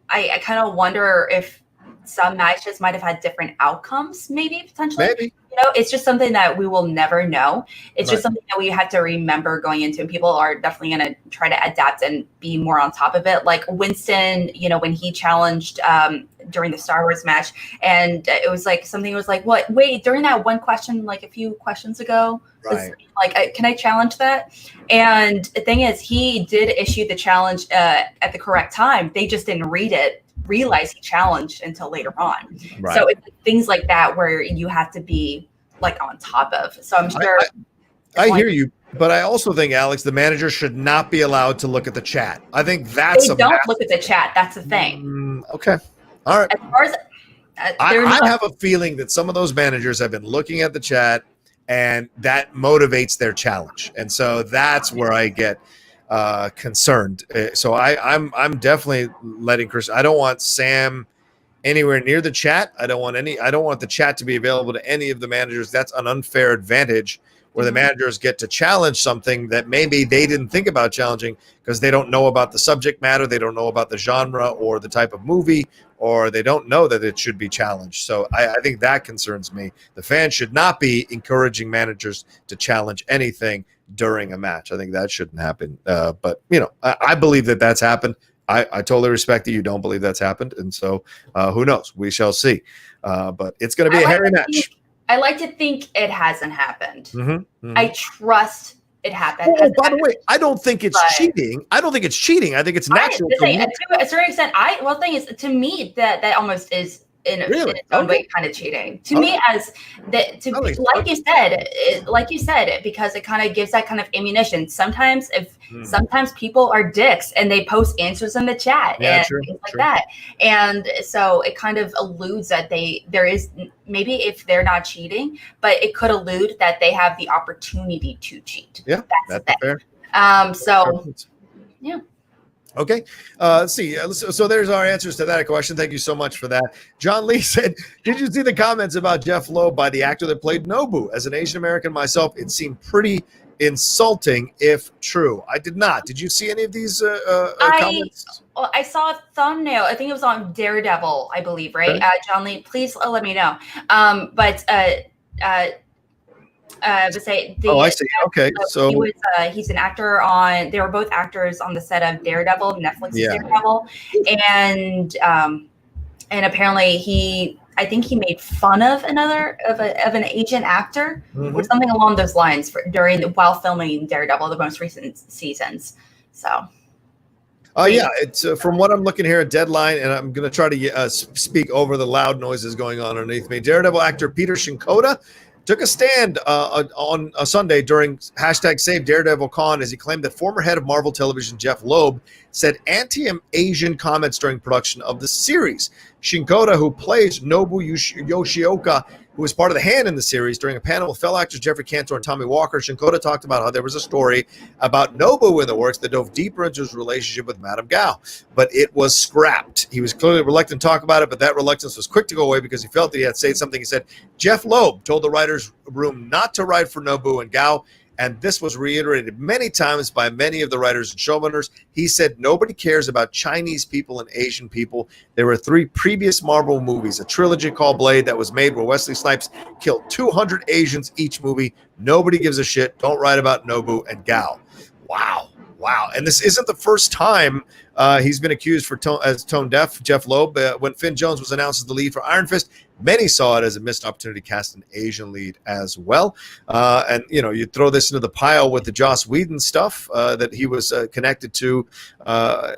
I kind of wonder if some matches might have had different outcomes, potentially. It's just something that we will never know. It's just something that we have to remember going into, and people are definitely going to try to adapt and be more on top of it. Like Winston, when he challenged during the Star Wars match, and it was like something was like, what? Wait, during that one question, like a few questions ago, like, can I challenge that? And the thing is, he did issue the challenge at the correct time. They just didn't realize he challenged until later on. So it's things like that where you have to be like on top of. So I'm sure I hear you, but I also think, Alex, the manager should not be allowed to look at the chat. I think that's they don't look at the chat. That's the thing. Okay. All right. As far as I have a feeling that some of those managers have been looking at the chat and that motivates their challenge. And so that's where I get concerned. So I'm definitely letting Chris. I don't want Sam anywhere near the chat. I don't want the chat to be available to any of the managers. That's an unfair advantage where the managers get to challenge something that maybe they didn't think about challenging because they don't know about the subject matter, they don't know about the genre or the type of movie, or they don't know that it should be challenged. So I think that concerns me. The fans should not be encouraging managers to challenge anything during a match. I think that shouldn't happen. But, I believe that that's happened. I totally respect that you don't believe that's happened. And so who knows? We shall see. But it's going to be a hairy match. I like to think it hasn't happened. I trust it happened. Oh, by the way, I don't think it's cheating. I don't think it's cheating. I think it's natural. To a certain extent, the thing is, to me, that almost is in its own way kind of cheating. To me, as that, like you said, because it kind of gives that kind of ammunition. Sometimes sometimes people are dicks and they post answers in the chat and things like that. And so it kind of alludes that there is maybe if they're not cheating, but it could allude that they have the opportunity to cheat. Yeah, that's fair. Yeah. Okay. Let's see. So there's our answers to that question. Thank you so much for that. John Lee said, did you see the comments about Jeff Loeb by the actor that played Nobu? As an Asian American myself, it seemed pretty insulting if true. I did not. Did you see any of these comments? I saw a thumbnail. I think it was on Daredevil, I believe, right? Okay. John Lee, please let me know. I see. Okay, so he's an actor on. They were both actors on the set of Daredevil, Netflix's Daredevil, and apparently I think he made fun of an Asian actor or something along those lines while filming Daredevil, the most recent seasons. So. It's from what I'm looking here at Deadline, and I'm going to try to speak over the loud noises going on underneath me. Daredevil actor Peter Shinkoda took a stand on a Sunday during #SaveDaredevilCon as he claimed that former head of Marvel Television Jeff Loeb said anti-Asian comments during production of the series. Shinkoda, who plays Nobu Yoshioka, who was part of the Hand in the series, during a panel with fellow actors Jeffrey Cantor and Tommy Walker, Shinkoda talked about how there was a story about Nobu in the works that dove deeper into his relationship with Madame Gao, but it was scrapped. He was clearly reluctant to talk about it, but that reluctance was quick to go away because he felt that he had said something. He said, Jeff Loeb told the writers' room not to write for Nobu and Gao, and this was reiterated many times by many of the writers and showrunners. He said, nobody cares about Chinese people and Asian people. There were 3 previous Marvel movies, a trilogy called Blade that was made where Wesley Snipes killed 200 Asians each movie. Nobody gives a shit. Don't write about Nobu and Gao. Wow. And this isn't the first time he's been accused as tone deaf. Jeff Loeb, when Finn Jones was announced as the lead for Iron Fist, many saw it as a missed opportunity to cast an Asian lead as well. And, you throw this into the pile with the Joss Whedon stuff that he was connected to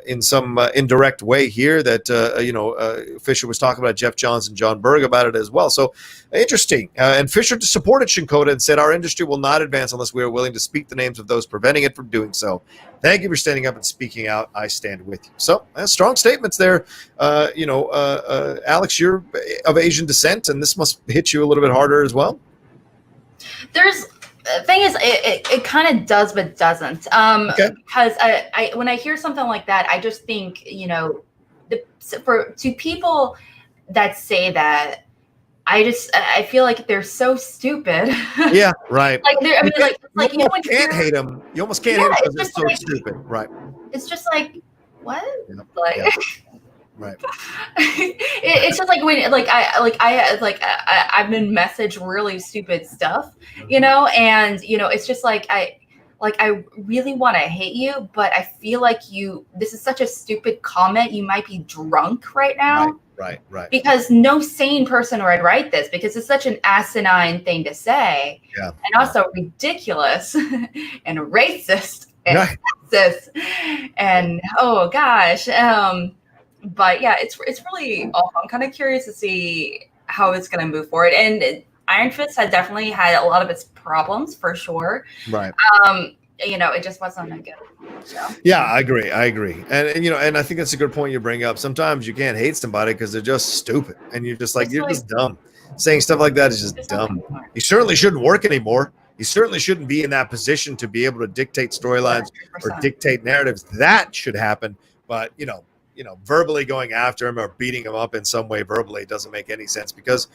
in some indirect way here that, Fisher was talking about, Jeff Johns and John Berg about it as well. So interesting. And Fisher supported Shinkoda and said, our industry will not advance unless we are willing to speak the names of those preventing it from doing so. Thank you for standing up and speaking out. I stand with you. So strong statements there. Alex, you're of Asian descent, and this must hit you a little bit harder as well. The thing is, it kind of does, but doesn't. Because I when I hear something like that, I just think, to people that say that, I feel like they're so stupid. Yeah, right. You almost can't hate them. You almost can't hate them because they're so stupid. Right. It's just like, what? Yeah. Right. It's just like when I've been messaged really stupid stuff, and it's just like I really want to hate you, but I feel like this is such a stupid comment. You might be drunk right now. Right. Because no sane person would write this, because it's such an asinine thing to say. Yeah. And also ridiculous and racist and sexist. And oh gosh. But yeah, it's really awful. I'm kind of curious to see how it's going to move forward. And Iron Fist had definitely had a lot of its problems for sure. Right. It just wasn't a good show. Yeah, I agree. And I think that's a good point you bring up. Sometimes you can't hate somebody because they're just stupid, and you're just just dumb. Saying stuff like that is just dumb. You certainly shouldn't work anymore. You certainly shouldn't be in that position to be able to dictate storylines or dictate narratives. That should happen, but verbally going after him or beating him up in some way verbally doesn't make any sense, because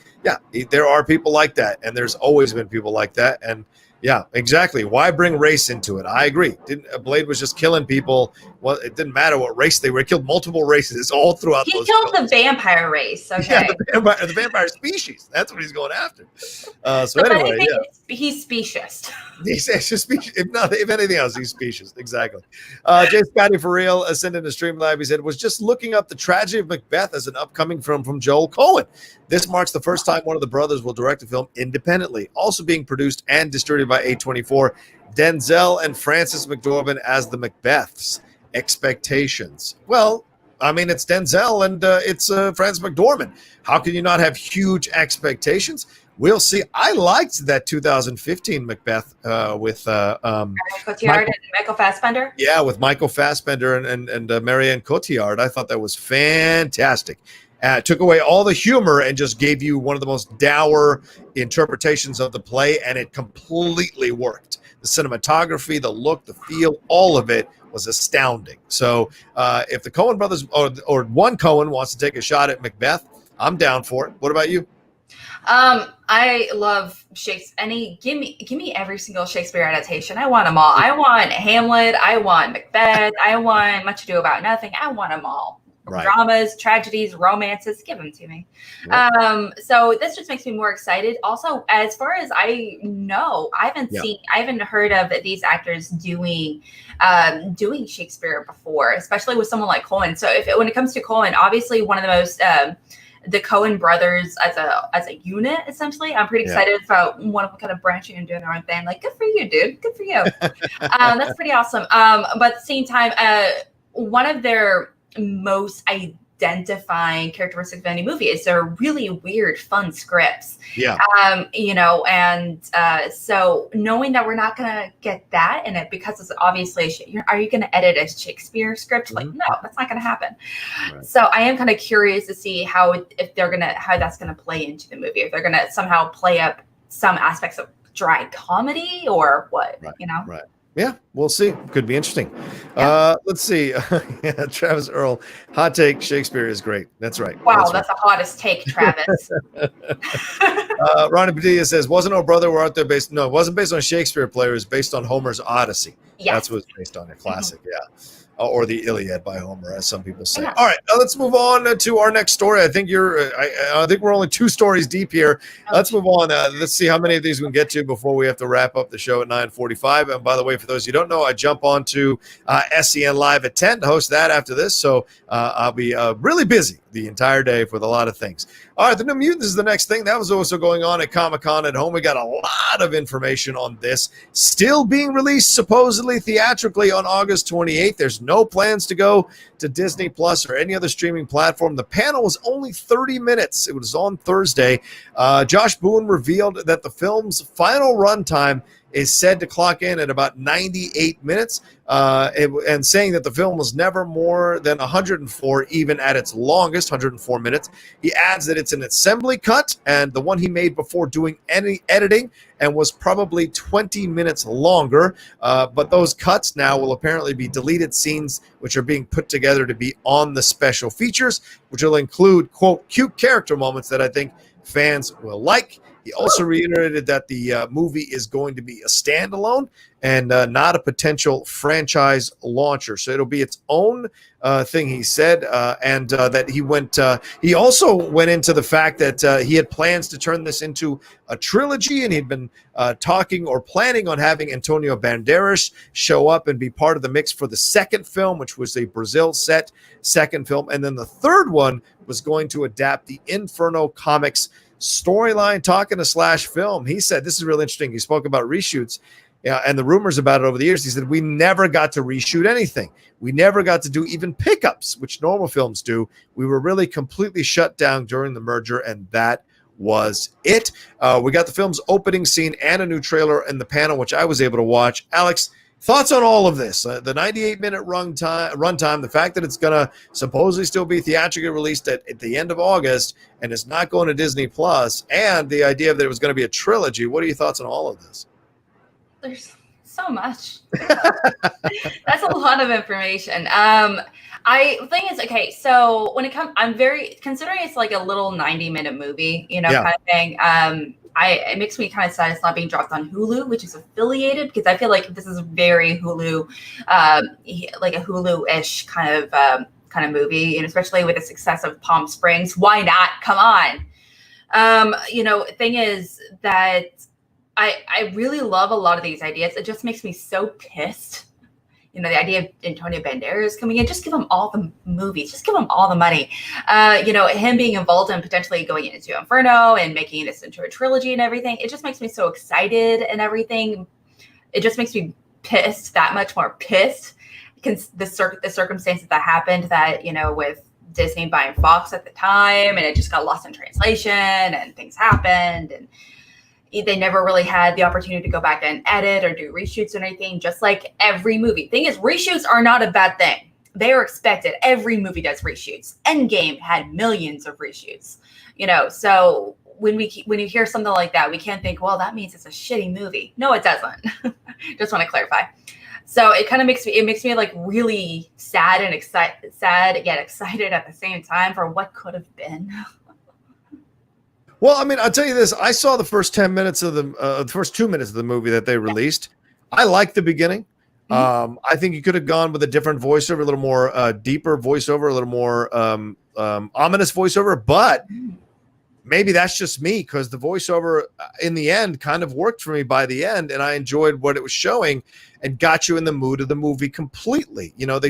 there are people like that, and there's always been people like that. And yeah, exactly. Why bring race into it? I agree. Blade was just killing people. Well, it didn't matter what race they were. He killed multiple races all throughout. He killed the vampire race. Okay. Yeah, the vampire species. That's what he's going after. Anyway, he's specious. He's just specious. If anything else, he's specious. Exactly. Jay Scotty for real ascended to Streamlabs. He said, was just looking up the tragedy of Macbeth as an upcoming film from Joel Coen. This marks the first time one of the brothers will direct a film independently, also being produced and distributed by A24. Denzel and Frances McDormand as the Macbeths. Expectations. Well, I mean, it's Denzel and it's Frances McDormand. How can you not have huge expectations? We'll see. I liked that 2015 Macbeth with Marion Cotillard and Michael Fassbender. Yeah, with Michael Fassbender and Marion Cotillard. I thought that was fantastic. Took away all the humor and just gave you one of the most dour interpretations of the play, and it completely worked. The cinematography, the look, the feel, all of it was astounding. So if the Coen brothers or one Coen wants to take a shot at Macbeth, I'm down for it. What about you? I love Shakespeare. Give me every single Shakespeare adaptation. I want them all. I want Hamlet. I want Macbeth. I want Much Ado About Nothing. I want them all. Right. Dramas, tragedies, romances, give them to me. Yep. So this just makes me more excited. Also, as far as I know, I haven't heard of these actors doing Shakespeare before, especially with someone like Coen. So when it comes to Coen, obviously one of the most the Coen brothers as a unit, essentially. I'm pretty excited about one of them kind of branching and doing their own thing. Like, good for you, dude. Good for you. That's pretty awesome. But at the same time, one of their most identifying characteristics of any movie is they're really weird, fun scripts. Yeah. So knowing that we're not going to get that in it because it's obviously, are you going to edit a Shakespeare script? Like, no, that's not going to happen. Right. So I am kind of curious to see how that's going to play into the movie. If they're going to somehow play up some aspects of dry comedy or what, Right. Yeah, we'll see. Could be interesting. Let's see. Travis Earl, hot take, Shakespeare is great. That's right. Wow, that's the hottest take, Travis. Ronnie Padilla says, wasn't Oh Brother, Where Art Thou based? No, it wasn't based on a Shakespeare play. It was based on Homer's Odyssey. Yes. That's what it's based on, a classic, or the Iliad by Homer, as some people say. Yeah. All right, let's move on to our next story. I think I think we're only 2 stories deep here. Let's move on. Let's see how many of these we can get to before we have to wrap up the show at 9:45. And by the way, for those you don't know, I jump on to SCN Live at 10 to host that after this. So I'll be really busy the entire day with a lot of things. All right, the New Mutants is the next thing. That was also going on at Comic-Con at home. We got a lot of information on this. Still being released supposedly theatrically on August 28th. There's no plans to go to Disney Plus or any other streaming platform. The panel was only 30 minutes. It was on Thursday. Josh Boone revealed that the film's final runtime is said to clock in at about 98 minutes, and saying that the film was never more than 104, even at its longest, 104 minutes. He adds that it's an assembly cut, and the one he made before doing any editing, and was probably 20 minutes longer. But those cuts now will apparently be deleted scenes, which are being put together to be on the special features, which will include, quote, cute character moments that I think fans will like. He also reiterated that the movie is going to be a standalone and not a potential franchise launcher. So it'll be its own thing, he said, and that he also went into the fact that he had plans to turn this into a trilogy, and he'd been talking or planning on having Antonio Banderas show up and be part of the mix for the second film, which was a Brazil set second film. And then the third one was going to adapt the Inferno comics storyline, talking to Slash Film. He said, this is really interesting. He spoke about reshoots and the rumors about it over the years. He said, we never got to reshoot anything. We never got to do even pickups, which normal films do. We were really completely shut down during the merger, and that was it. We got the film's opening scene and a new trailer in the panel, which I was able to watch. Alex, thoughts on all of this? The 98-minute runtime, the fact that it's going to supposedly still be theatrically released at the end of August and it's not going to Disney Plus, and the idea that it was going to be a trilogy. What are your thoughts on all of this? There's so much. That's a lot of information. The thing is, okay, so when it comes, I'm very, considering it's like a little 90-minute movie, kind of thing. It makes me kind of sad it's not being dropped on Hulu, which is affiliated, because I feel like this is very Hulu, like a Hulu-ish kind of movie, and especially with the success of Palm Springs. Why not? Come on. Thing is that I really love a lot of these ideas. It just makes me so pissed. The idea of Antonio Banderas coming in, just give him all the movies, just give him all the money. Him being involved in potentially going into Inferno and making this into a trilogy and everything. It just makes me so excited and everything. It just makes me pissed, that much more pissed. The circumstances that happened, that, with Disney buying Fox at the time, and it just got lost in translation and things happened, and they never really had the opportunity to go back and edit or do reshoots or anything, just like every movie. Thing is, reshoots are not a bad thing. They are expected. Every movie does reshoots. Endgame had millions of reshoots. So when you hear something like that, we can't think, well, that means it's a shitty movie. No, it doesn't. Just want to clarify. So it kind of makes me like really sad and sad yet excited at the same time for what could have been. Well, I mean, I'll tell you this. I saw the first 10 minutes of the first 2 minutes of the movie that they released. I liked the beginning. I think you could have gone with a different voiceover, a little more deeper voiceover, a little more ominous voiceover. But maybe that's just me, because the voiceover in the end kind of worked for me by the end, and I enjoyed what it was showing. and got you in the mood of the movie completely. You know,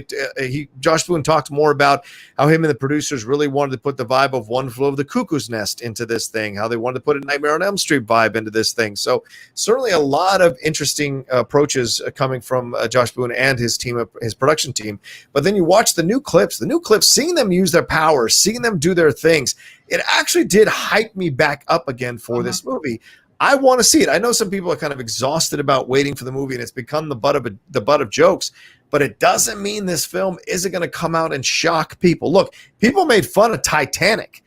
Josh Boone talked more about how him and the producers really wanted to put the vibe of One Flew Over the Cuckoo's Nest into this thing, how they wanted to put a Nightmare on Elm Street vibe into this thing. So certainly a lot of interesting approaches coming from Josh Boone and his team, his production team. But then you watch the new clips, seeing them use their powers, seeing them do their things, it actually did hype me back up again for this movie. I want to see it. I know some people are kind of exhausted about waiting for the movie, and it's become the butt of jokes. But it doesn't mean this film isn't going to come out and shock people. Look, people made fun of Titanic.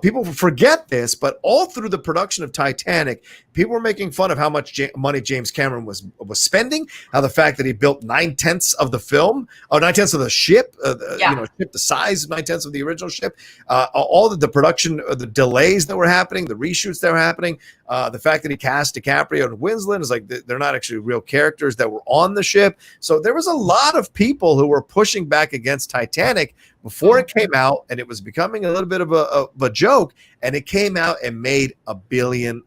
People forget this, but all through the production of Titanic, people were making fun of how much money James Cameron was spending, how the fact that he built 9/10 of the film, or 9/10 of the ship, ship the size of 9/10 of the original ship, all the production, the delays that were happening, the reshoots that were happening, the fact that he cast DiCaprio and Winslet is like they're not actually real characters that were on the ship. So there was a lot of people who were pushing back against Titanic before it came out, and it was becoming a little bit of a joke, and it came out and made $1 billion.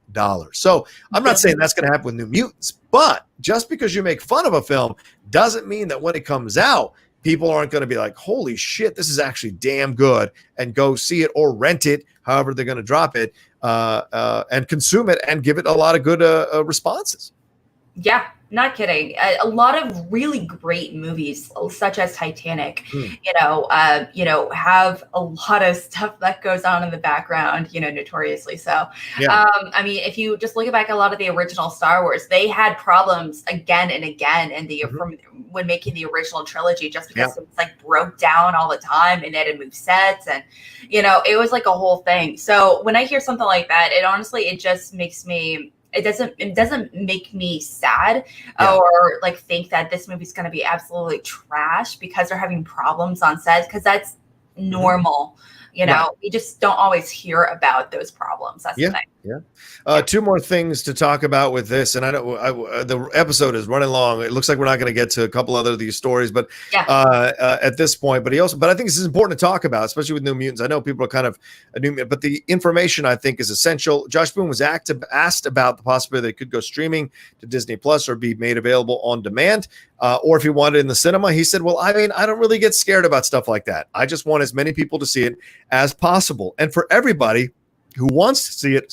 So I'm not saying that's going to happen with New Mutants, but just because you make fun of a film doesn't mean that when it comes out, people aren't going to be like, holy shit, this is actually damn good, and go see it or rent it, however they're going to drop it, and consume it and give it a lot of good responses. Yeah, not kidding. A lot of really great movies, such as Titanic, have a lot of stuff that goes on in the background, notoriously so. Yeah. I mean, if you just look back at a lot of the original Star Wars, they had problems again and again when making the original trilogy, just because it was like broke down all the time and they had to move sets, and it was like a whole thing. So when I hear something like that, it just makes me. It doesn't make me sad or like think that this movie's going to be absolutely trash because they're having problems on set, because that's normal. We just don't always hear about those problems. That's the thing. Yeah. Two more things to talk about with this, and I know the episode is running long. It looks like we're not going to get to a couple other of these stories, but at this point. But I think this is important to talk about, especially with New Mutants. I know people are kind of new, but the information I think is essential. Josh Boone was asked about the possibility that it could go streaming to Disney Plus or be made available on demand, or if he wanted it in the cinema. He said, "Well, I mean, I don't really get scared about stuff like that. I just want as many people to see it as possible, and for everybody who wants to see it,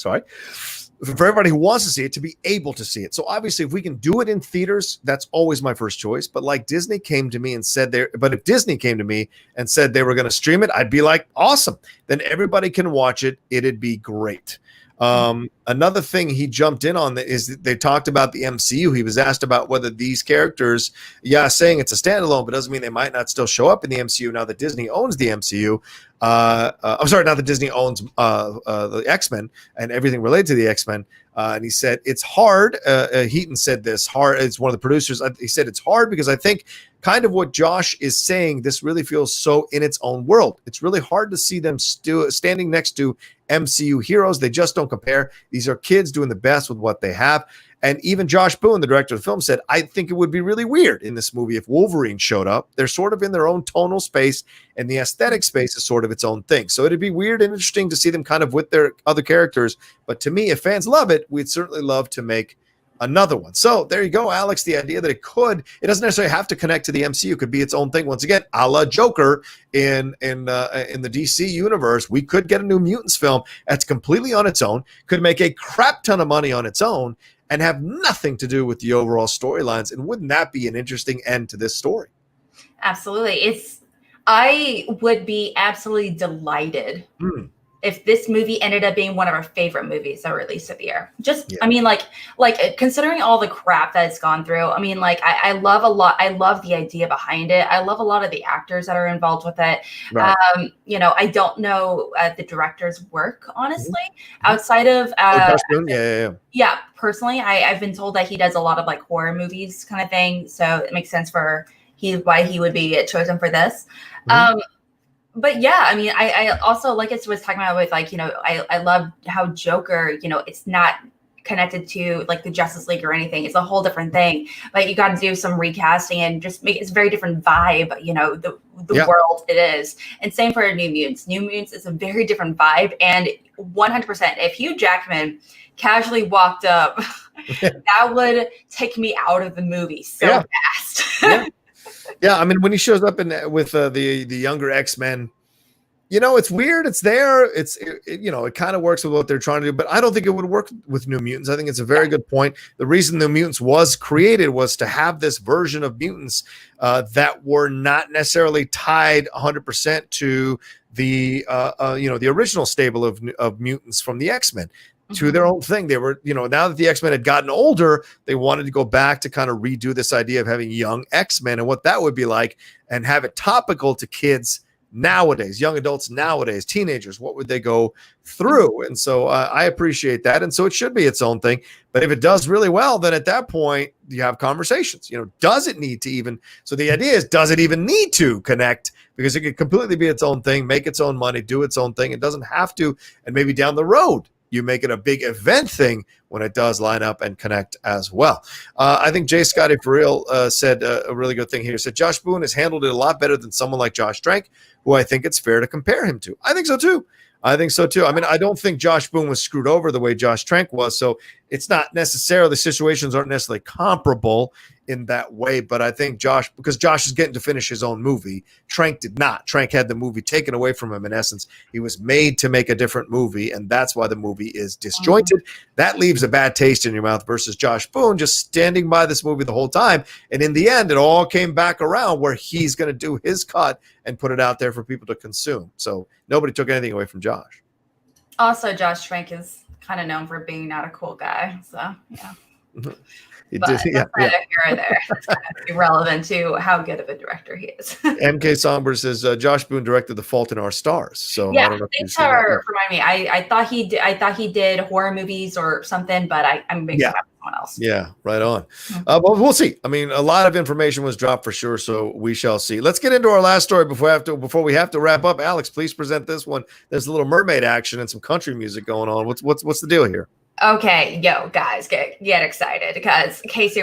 to be able to see it. So obviously, if we can do it in theaters, that's always my first choice. But like Disney came to me and said if Disney came to me and said they were going to stream it, I'd be like, awesome. Then everybody can watch it. It'd be great. Another thing he jumped in on is that they talked about the MCU. He was asked about whether these characters, saying it's a standalone, but doesn't mean they might not still show up in the MCU now that Disney owns the MCU. I'm sorry, now that Disney owns the X-Men and everything related to the X-Men. And he said, it's hard. Heaton said this, hard. It's one of the producers. He said, it's hard because I think kind of what Josh is saying, this really feels so in its own world. It's really hard to see them standing next to MCU heroes. They just don't compare. These are kids doing the best with what they have. And even Josh Boone, the director of the film, said, I think it would be really weird in this movie if Wolverine showed up. They're sort of in their own tonal space, and the aesthetic space is sort of its own thing. So it'd be weird and interesting to see them kind of with their other characters. But to me, if fans love it, we'd certainly love to make another one. So there you go, Alex. The idea that it doesn't necessarily have to connect to the MCU. It could be its own thing. Once again, a la Joker in the DC universe, we could get a New Mutants film that's completely on its own, could make a crap ton of money on its own, and have nothing to do with the overall storylines. And wouldn't that be an interesting end to this story? Absolutely. I would be absolutely delighted if this movie ended up being one of our favorite movies that were released of the year. I mean, like considering all the crap that it's gone through, I mean, like I love a lot. I love the idea behind it. I love a lot of the actors that are involved with it. Right. I don't know the director's work, honestly, outside of personally, I've been told that he does a lot of like horror movies kind of thing. So it makes sense for why he would be chosen for this. But yeah, I mean, I also, like I was talking about with like, I love how Joker, it's not connected to like the Justice League or anything. It's a whole different thing. But you got to do some recasting and just make it's a very different vibe, the world it is. And same for New Mutants. New Mutants is a very different vibe. And 100%, if Hugh Jackman casually walked up that would take me out of the movie so fast. I mean, when he shows up with the younger X-Men, it's weird. It's there. It kind of works with what they're trying to do, but I don't think it would work with New Mutants. I think it's a very good point. The reason New Mutants was created was to have this version of mutants that were not necessarily tied 100% to the original stable of mutants from the X-Men. To their own thing. They were, now that the X-Men had gotten older, they wanted to go back to kind of redo this idea of having young X-Men and what that would be like and have it topical to kids nowadays, young adults nowadays, teenagers. What would they go through? And so I appreciate that. And so it should be its own thing. But if it does really well, then at that point you have conversations. Does it need to even? So the idea is, does it even need to connect? Because it could completely be its own thing, make its own money, do its own thing. It doesn't have to. And maybe down the road, you make it a big event thing when it does line up and connect as well. I think Jay Scotty for real said a really good thing here. He said, Josh Boone has handled it a lot better than someone like Josh Trank, who I think it's fair to compare him to. I think so too. I mean, I don't think Josh Boone was screwed over the way Josh Trank was. So it's not necessarily, the situations aren't necessarily comparable in that way. But I think because Josh is getting to finish his own movie, Trank did not. Trank had the movie taken away from him. In essence, he was made to make a different movie. And that's why the movie is disjointed. That leaves a bad taste in your mouth versus Josh Boone just standing by this movie the whole time. And in the end, it all came back around where he's going to do his cut and put it out there for people to consume. So nobody took anything away from Josh. Also, Josh Trank is kind of known for being not a cool guy. So, yeah. But that's here or there. That's kind of irrelevant to how good of a director he is. MK Somber says Josh Boone directed The Fault in Our Stars. So yeah, I don't know thanks for reminding me. I thought he did horror movies or something, but I'm mixing up with someone else. Yeah, right on. But we'll see. I mean, a lot of information was dropped for sure, so we shall see. Let's get into our last story before we have to wrap up. Alex, please present this one. There's a Little Mermaid action and some country music going on. What's the deal here? Okay, guys, get excited because Kacey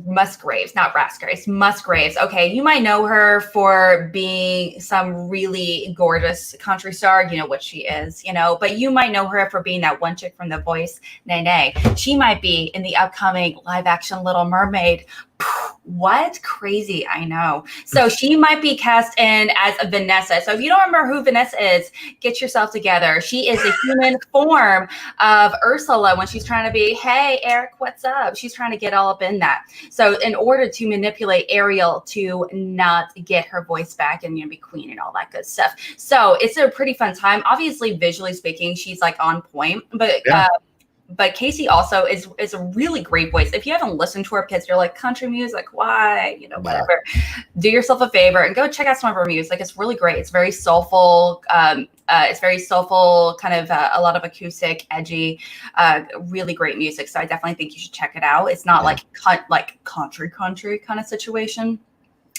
Musgraves, not Musgraves, Musgraves. Okay, you might know her for being some really gorgeous country star. You know what she is, but you might know her for being that one chick from The Voice, Nene. She might be in the upcoming live action Little Mermaid. What? Crazy, I know. So she might be cast in as a Vanessa. So if you don't remember who Vanessa is, get yourself together. She is a human form of Ursula when she's trying to be, hey, Eric, what's up? She's trying to get all up in that. So in order to manipulate Ariel to not get her voice back and be queen and all that good stuff. So it's a pretty fun time. Obviously, visually speaking, she's like on point, but Kacey also is a really great voice. If you haven't listened to her because you're like, country music, why? Whatever. Do yourself a favor and go check out some of her music. It's really great. It's very soulful. Kind of a lot of acoustic, edgy, really great music. So I definitely think you should check it out. It's not like country kind of situation.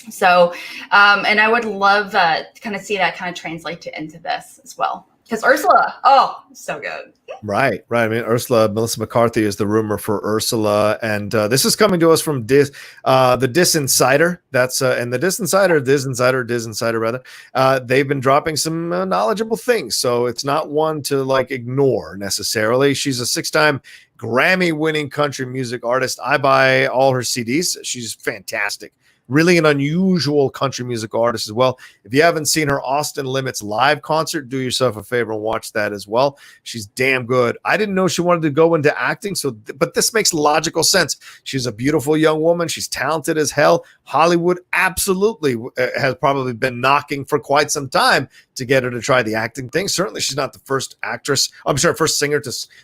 So, and I would love to kind of see that kind of translate into this as well. Because Ursula, so good. Right. I mean, Melissa McCarthy is the rumor for Ursula, and this is coming to us from the Dis Insider. That's and the Dis Insider, they've been dropping some knowledgeable things, so it's not one to ignore necessarily. She's a 6-time Grammy-winning country music artist. I buy all her CDs. She's fantastic. Really an unusual country music artist as well. If you haven't seen her Austin Limits live concert, do yourself a favor and watch that as well. She's damn good. I didn't know she wanted to go into acting, but this makes logical sense. She's a beautiful young woman. She's talented as hell. Hollywood absolutely has probably been knocking for quite some time to get her to try the acting thing. Certainly she's not the first first singer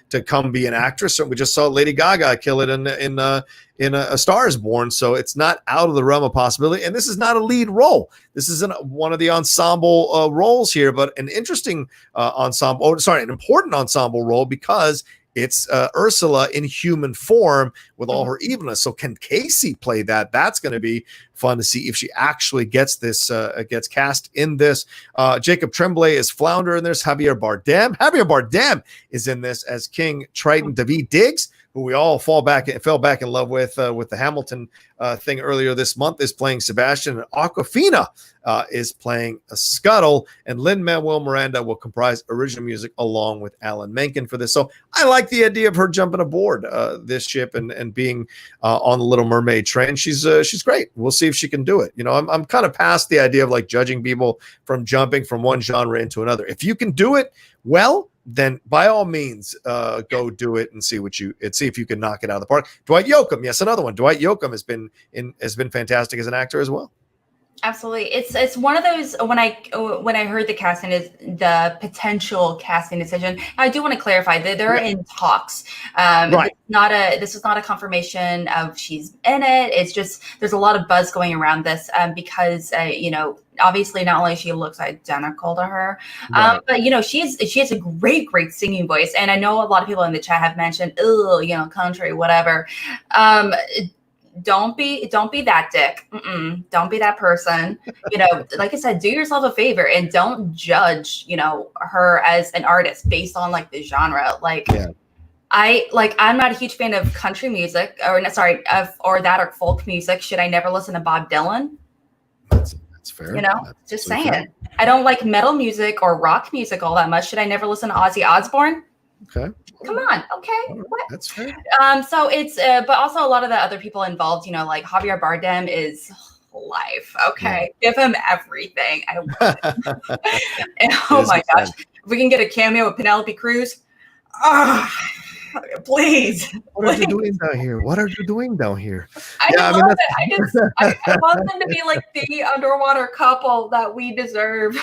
to come be an actress. So we just saw Lady Gaga kill it in A Star Is Born. So it's not out of the realm of possibility. And this is not a lead role. This isn't one of the ensemble roles here, but an interesting an important ensemble role because it's Ursula in human form with all her evilness. So can Kacey play that? That's going to be fun to see if she actually gets cast in this. Jacob Tremblay is Flounder in this. Javier Bardem is in this as King Triton. David Diggs who we all fell back in love with the Hamilton thing earlier this month, is playing Sebastian, and Awkwafina is playing a Scuttle, and Lin-Manuel Miranda will comprise original music along with Alan Menken for this. So I like the idea of her jumping aboard this ship and being on the Little Mermaid train. She's great. We'll see if she can do it. You know, I'm kind of past the idea of like judging people from jumping from one genre into another. If you can do it well, then by all means go do it and see if you can knock it out of the park. Dwight Yoakam, yes, another one. Dwight Yoakam has been fantastic as an actor as well. Absolutely. It's one of those, when I heard the potential casting decision, I do want to clarify that they're in talks. Right. This is not a confirmation of she's in it. It's just, there's a lot of buzz going around this because, obviously not only she looks identical to her, Right. but she has a great singing voice. And I know a lot of people in the chat have mentioned, country, whatever. Don't be that dick. Don't be that person. Like I said, do yourself a favor and don't judge, her as an artist based on like the genre. I'm not a huge fan of country music or folk music. Should I never listen to Bob Dylan? That's fair. Just saying. Fair. I don't like metal music or rock music all that much. Should I never listen to Ozzy Osbourne? Okay. Come on. Okay. Right. What? That's fair. So it's, but also a lot of the other people involved, like Javier Bardem is life. Okay. Yeah. Give him everything. I love it. And, oh my gosh. If we can get a cameo with Penelope Cruz. Please. What are you doing down here? What are you doing down here? I love it. I want them to be like the underwater couple that we deserve.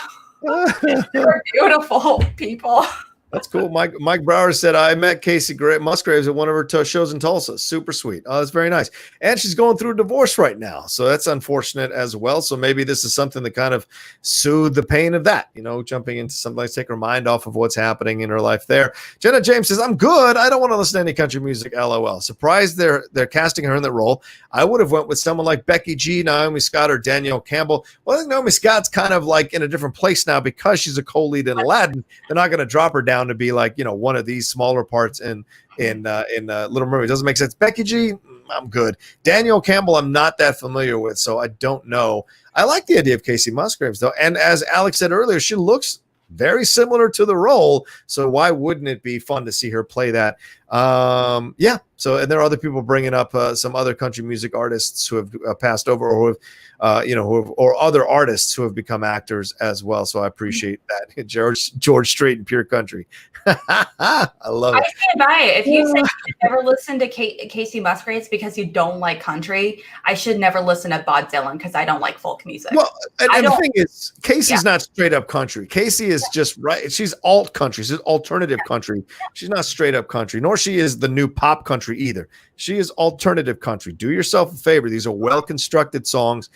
They're beautiful people. That's cool. Mike Brower said, I met Kacey Musgraves at one of her shows in Tulsa. Super sweet. Oh, that's very nice. And she's going through a divorce right now. So that's unfortunate as well. So maybe this is something to kind of soothe the pain of that, jumping into something like take her mind off of what's happening in her life there. Jenna James says, I'm good. I don't want to listen to any country music. LOL. Surprised they're casting her in that role. I would have went with someone like Becky G, Naomi Scott, or Danielle Campbell. Well, I think Naomi Scott's kind of like in a different place now because she's a co-lead in Aladdin. They're not going to drop her down to be like, one of these smaller parts in Little Mermaid. Doesn't make sense. Becky G, I'm good. Danielle Campbell, I'm not that familiar with, so I don't know. I like the idea of Kacey Musgraves, though. And as Alex said earlier, she looks very similar to the role. So why wouldn't it be fun to see her play that? Yeah. So, and there are other people bringing up some other country music artists who have passed over, or or other artists who have become actors as well. So I appreciate that. George Strait and Pure Country. I love it. I stand by it. If you say you should never listen to Kacey Musgraves because you don't like country, I should never listen to Bob Dylan because I don't like folk music. Well, and the thing is, Kacey's not straight up country. Kacey is just right. She's alt country. She's alternative country. She's not straight up country, nor she is the new pop country either. She is alternative country. Do yourself a favor. These are well-constructed songs,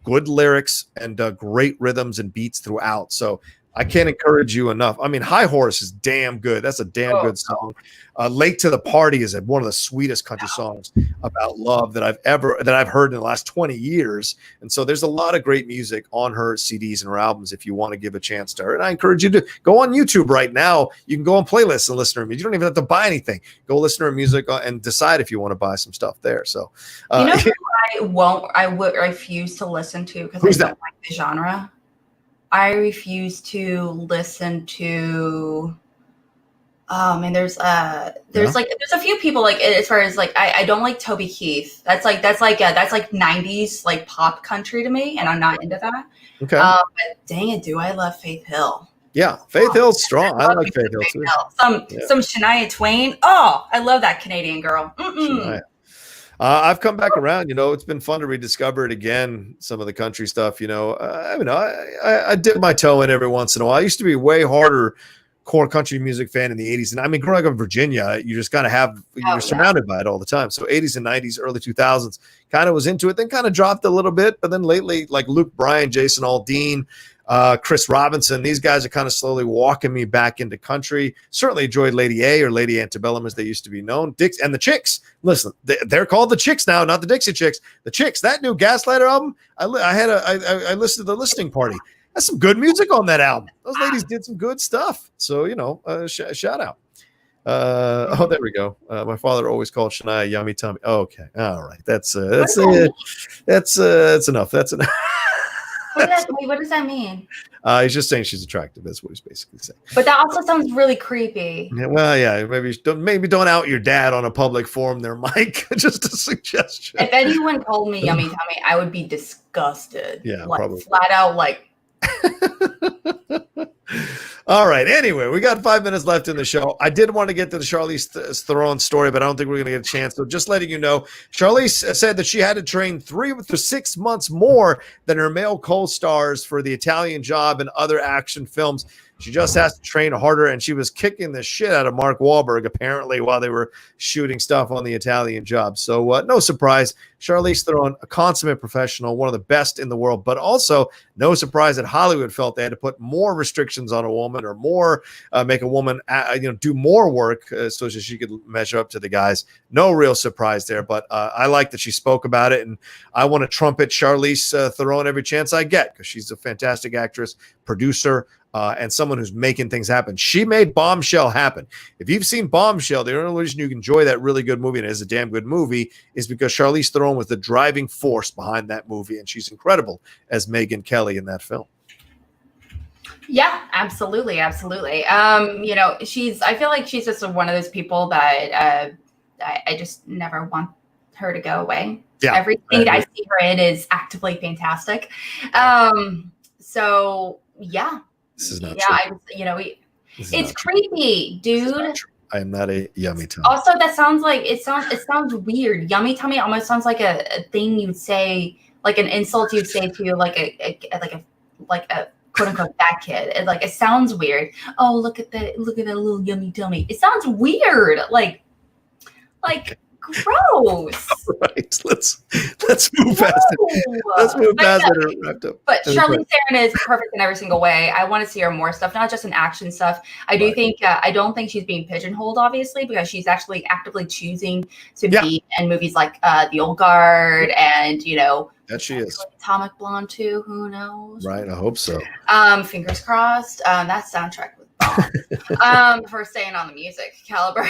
good lyrics, and great rhythms and beats throughout. So I can't encourage you enough. I mean, High Horse is damn good. That's a damn good song. Late to the Party is one of the sweetest country songs about love that I've heard in the last 20 years. And so there's a lot of great music on her CDs and her albums if you want to give a chance to her. And I encourage you to go on YouTube right now. You can go on playlists and listen to her music. You don't even have to buy anything. Go listen to her music and decide if you want to buy some stuff there. So who I would refuse to listen to because I don't like the genre. I refuse to listen to. There's a few people like as far as like I don't like Toby Keith. That's like 90s like pop country to me, and I'm not into that. Okay. But dang it, do I love Faith Hill? Yeah, Faith Hill's strong. I like Faith Hill too. Some Shania Twain. Oh, I love that Canadian girl. I've come back around. It's been fun to rediscover it again. Some of the country stuff. I dip my toe in every once in a while. I used to be a way harder core country music fan in the 80s. And I mean, growing up in Virginia, you just kind of you're surrounded by it all the time. So 80s and 90s, early 2000s, kind of was into it, then kind of dropped a little bit. But then lately, like Luke Bryan, Jason Aldean, Chris Robinson, these guys are kind of slowly walking me back into country. Certainly enjoyed Lady A or Lady Antebellum as they used to be known. Dix and the Chicks. Listen, they're called the Chicks now, not the Dixie Chicks. The Chicks. That new Gaslighter album, I listened to the listening party. That's some good music on that album. Those ladies did some good stuff. So, shout out. Oh, there we go. My father always called Shania Yummy Tummy. Oh, okay, all right. That's enough. That's enough. What does that mean? He's just saying she's attractive. That's what he's basically saying. But that also sounds really creepy. Yeah, well, yeah, maybe don't out your dad on a public forum there, Mike. Just a suggestion. If anyone called me Yummy Tummy, I would be disgusted. Yeah, like, probably. Flat out, like. All right. Anyway, we got 5 minutes left in the show. I did want to get to the Charlize Theron story, but I don't think we're going to get a chance. So just letting you know, Charlize said that she had to train 3 to 6 months more than her male co-stars for The Italian Job and other action films. She just has to train harder, and she was kicking the shit out of Mark Wahlberg, apparently, while they were shooting stuff on The Italian Job. So no surprise, Charlize Theron, a consummate professional, one of the best in the world, but also no surprise that Hollywood felt they had to put more restrictions on a woman or more make a woman do more work so that she could measure up to the guys. No real surprise there, but I like that she spoke about it, and I want to trumpet Charlize Theron every chance I get because she's a fantastic actress, producer, and someone who's making things happen. She made Bombshell happen. If you've seen Bombshell, the only reason you can enjoy that really good movie, and it is a damn good movie, is because Charlize Theron was the driving force behind that movie, and she's incredible as Megyn Kelly in that film. Yeah, absolutely. I feel like she's just one of those people that I just never want her to go away. Yeah, everything I see her in is actively fantastic. So yeah. This is not true. It's creepy, dude. I am not a yummy tummy. Also, that sounds like it sounds weird. Yummy tummy almost sounds like a thing you'd say, like an insult you'd say to like a quote unquote fat kid. It sounds weird. Oh, look at that little yummy tummy. It sounds weird. Like gross. All right, let's move past it. Let's move past it. But Charlize Theron is perfect in every single way. I want to see her more stuff, not just in action stuff. I don't think she's being pigeonholed, obviously, because she's actually actively choosing to be in movies like The Old Guard and that she is. Atomic Blonde too. Who knows? Right, I hope so. Fingers crossed. That soundtrack was for staying on the music caliber.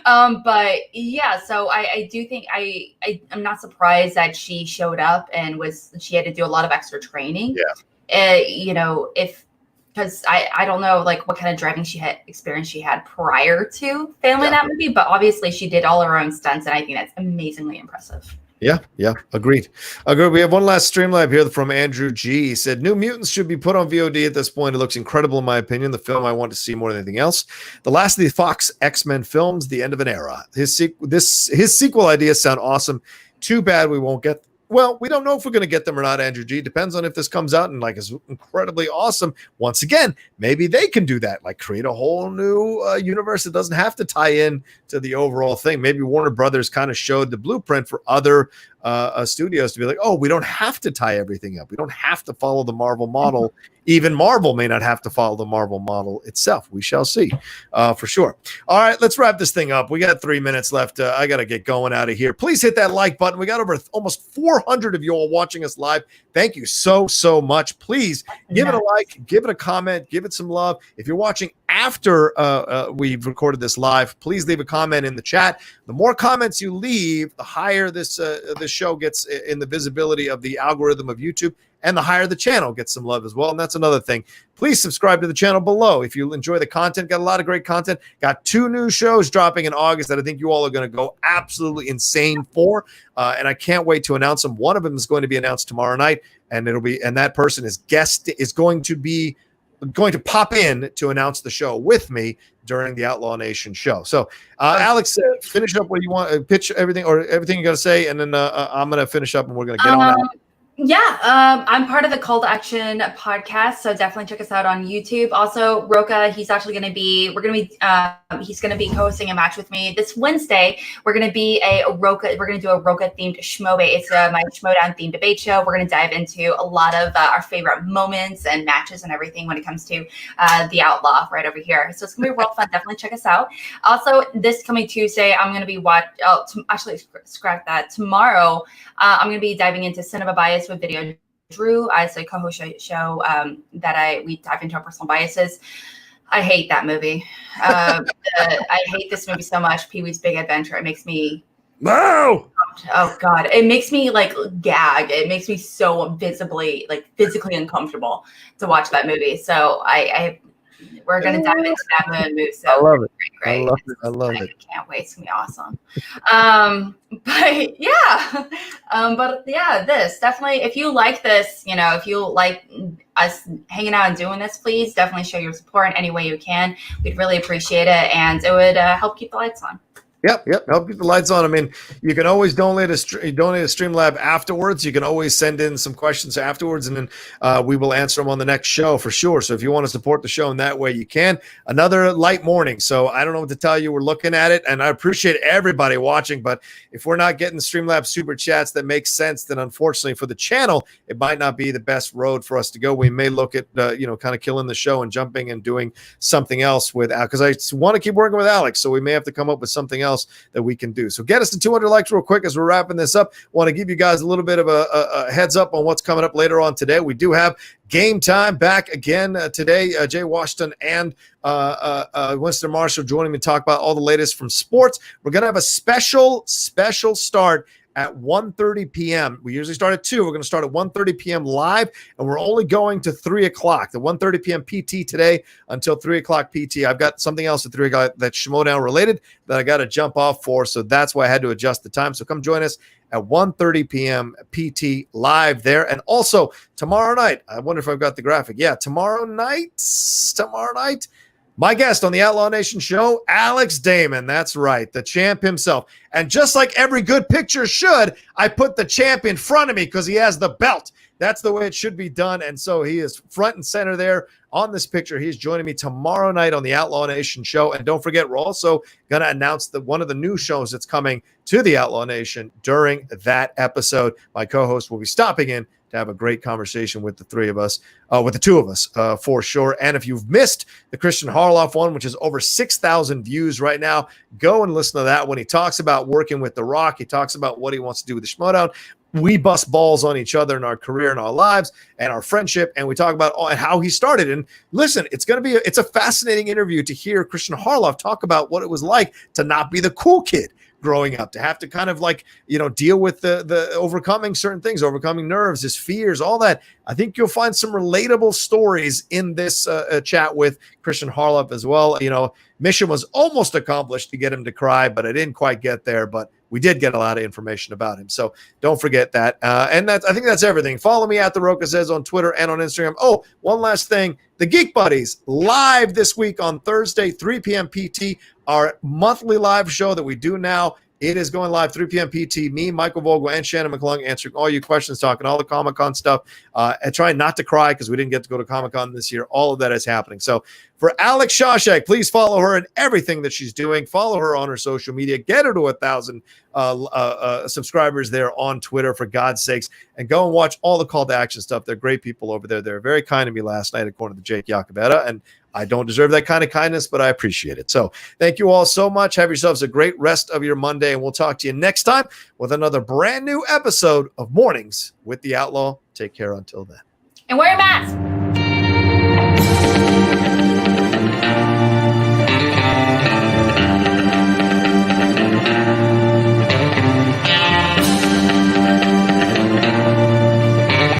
But yeah, so I do think I'm not surprised that she showed up and she had to do a lot of extra training. Because I don't know what kind of driving experience she had prior to filming that movie, but obviously she did all her own stunts, and I think that's amazingly impressive. Yeah, agreed. We have one last Streamlab here from Andrew G. He said, New Mutants should be put on VOD at this point. It looks incredible in my opinion. The film I want to see more than anything else. The last of the Fox X-Men films, the end of an era. His sequel ideas sound awesome. Too bad we won't get. Well, we don't know if we're going to get them or not, Andrew G. Depends on if this comes out and is incredibly awesome. Once again, maybe they can do that, create a whole new universe that doesn't have to tie in to the overall thing. Maybe Warner Brothers kind of showed the blueprint for other studios to be like, oh, we don't have to tie everything up. We don't have to follow the Marvel model. Even Marvel may not have to follow the Marvel model itself. We shall see for sure. All right, let's wrap this thing up. We got 3 minutes left. I got to get going out of here. Please hit that like button. We got over almost 400 of you all watching us live. Thank you so much. Please give it a like, give it a comment, give it some love. If you're watching after we've recorded this live, please leave a comment in the chat. The more comments you leave, the higher this show gets in the visibility of the algorithm of YouTube, and the higher the channel gets some love as well. And that's another thing. Please subscribe to the channel below if you enjoy the content. Got a lot of great content. Got 2 new shows dropping in August that I think you all are going to go absolutely insane for. And I can't wait to announce them. One of them is going to be announced tomorrow night, and that person is going to pop in to announce the show with me during the Outlaw Nation show. So, Alex, finish up what you want, pitch everything or everything you got to say, and then I'm going to finish up and we're going to get on out. Yeah, I'm part of the Call to Action podcast, so definitely check us out on YouTube. Also, Rocha, he's actually going to be co-hosting a match with me this Wednesday. We're going to do a Rocha themed Schmoedown. It's my Schmoedown themed debate show. We're going to dive into a lot of our favorite moments and matches and everything when it comes to the Outlaw right over here. So it's going to be real fun. Definitely check us out. Also, this coming Tuesday, I'm going to be scratch that. Tomorrow, I'm going to be diving into Cinema Bias with Video Drew. As a co-host show that we dive into our personal biases. I hate that movie. I hate this movie so much. Pee-wee's Big Adventure. It makes me. No. Oh God! It makes me like gag. It makes me so physically uncomfortable to watch that movie. So we're gonna dive into that movie. So I love it. Great. I love it. I can't wait. It's gonna be awesome. But yeah, this definitely. If you like this, if you like us hanging out and doing this, please definitely show your support in any way you can. We'd really appreciate it, and it would help keep the lights on. Yep. Help keep the lights on. I mean, you can always donate a Streamlab afterwards. You can always send in some questions afterwards, and then we will answer them on the next show for sure. So if you want to support the show in that way, you can. Another light morning. So I don't know what to tell you. We're looking at it, and I appreciate everybody watching. But if we're not getting Streamlabs Super Chats that make sense, then unfortunately for the channel, it might not be the best road for us to go. We may look at, kind of killing the show and jumping and doing something else with because I want to keep working with Alex. So we may have to come up with something else that we can do. So get us to 200 likes real quick as we're wrapping this up. Want to give you guys a little bit of a heads up on what's coming up later on today. We do have Game Time back again today. Jay Washington and Winston Marshall joining me to talk about all the latest from sports. We're going to have a special start at 1:30 p.m. We usually start at 2. We're going to start at 1:30 p.m. live, and we're only going to 3 o'clock. The 1:30 p.m. PT today until 3 o'clock PT. I've got something else at 3 o'clock that's Schmoedown related that I got to jump off for, so that's why I had to adjust the time. So come join us at 1:30 p.m. PT live there. And also tomorrow night, I wonder if I've got the graphic. Yeah, tomorrow night, my guest on the Outlaw Nation show, Alex Damon. That's right, the champ himself. And just like every good picture should, I put the champ in front of me because he has the belt. That's the way it should be done. And so he is front and center there on this picture. He's joining me tomorrow night on the Outlaw Nation show. And don't forget, we're also going to announce one of the new shows that's coming to the Outlaw Nation during that episode. My co-host will be stopping in to have a great conversation with the two of us, for sure. And if you've missed the Christian Harloff one, which is over 6,000 views right now, go and listen to that one. He talks about working with The Rock. He talks about what he wants to do with the Schmoedown. We bust balls on each other in our career and our lives and our friendship, and we talk about how he started. And listen, it's a fascinating interview to hear Christian Harloff talk about what it was like to not be the cool kid growing up, to have to kind of deal with the overcoming certain things, overcoming nerves, his fears, all that. I think you'll find some relatable stories in this chat with Christian Harloff as well. Mission was almost accomplished to get him to cry, but I didn't quite get there. But we did get a lot of information about him. So don't forget that. And I think that's everything. Follow me at The Rocha Says on Twitter and on Instagram. Oh, one last thing. The Geek Buddies live this week on Thursday, 3 p.m. PT, our monthly live show that we do now. It is going live 3 p.m. PT. Me, Michael Vogel, and Shannon McClung answering all your questions, talking all the Comic-Con stuff, and trying not to cry because we didn't get to go to Comic-Con this year. All of that is happening. So for Alex Shashek, please follow her in everything that she's doing. Follow her on her social media. Get her to 1,000 subscribers there on Twitter, for God's sakes. And go and watch all the call to action stuff. They're great people over there. They were very kind to me last night, according to Jake Yakabetta. And I don't deserve that kind of kindness, but I appreciate it. So thank you all so much. Have yourselves a great rest of your Monday, and we'll talk to you next time with another brand new episode of Mornings with the Outlaw. Take care until then. And wear a mask.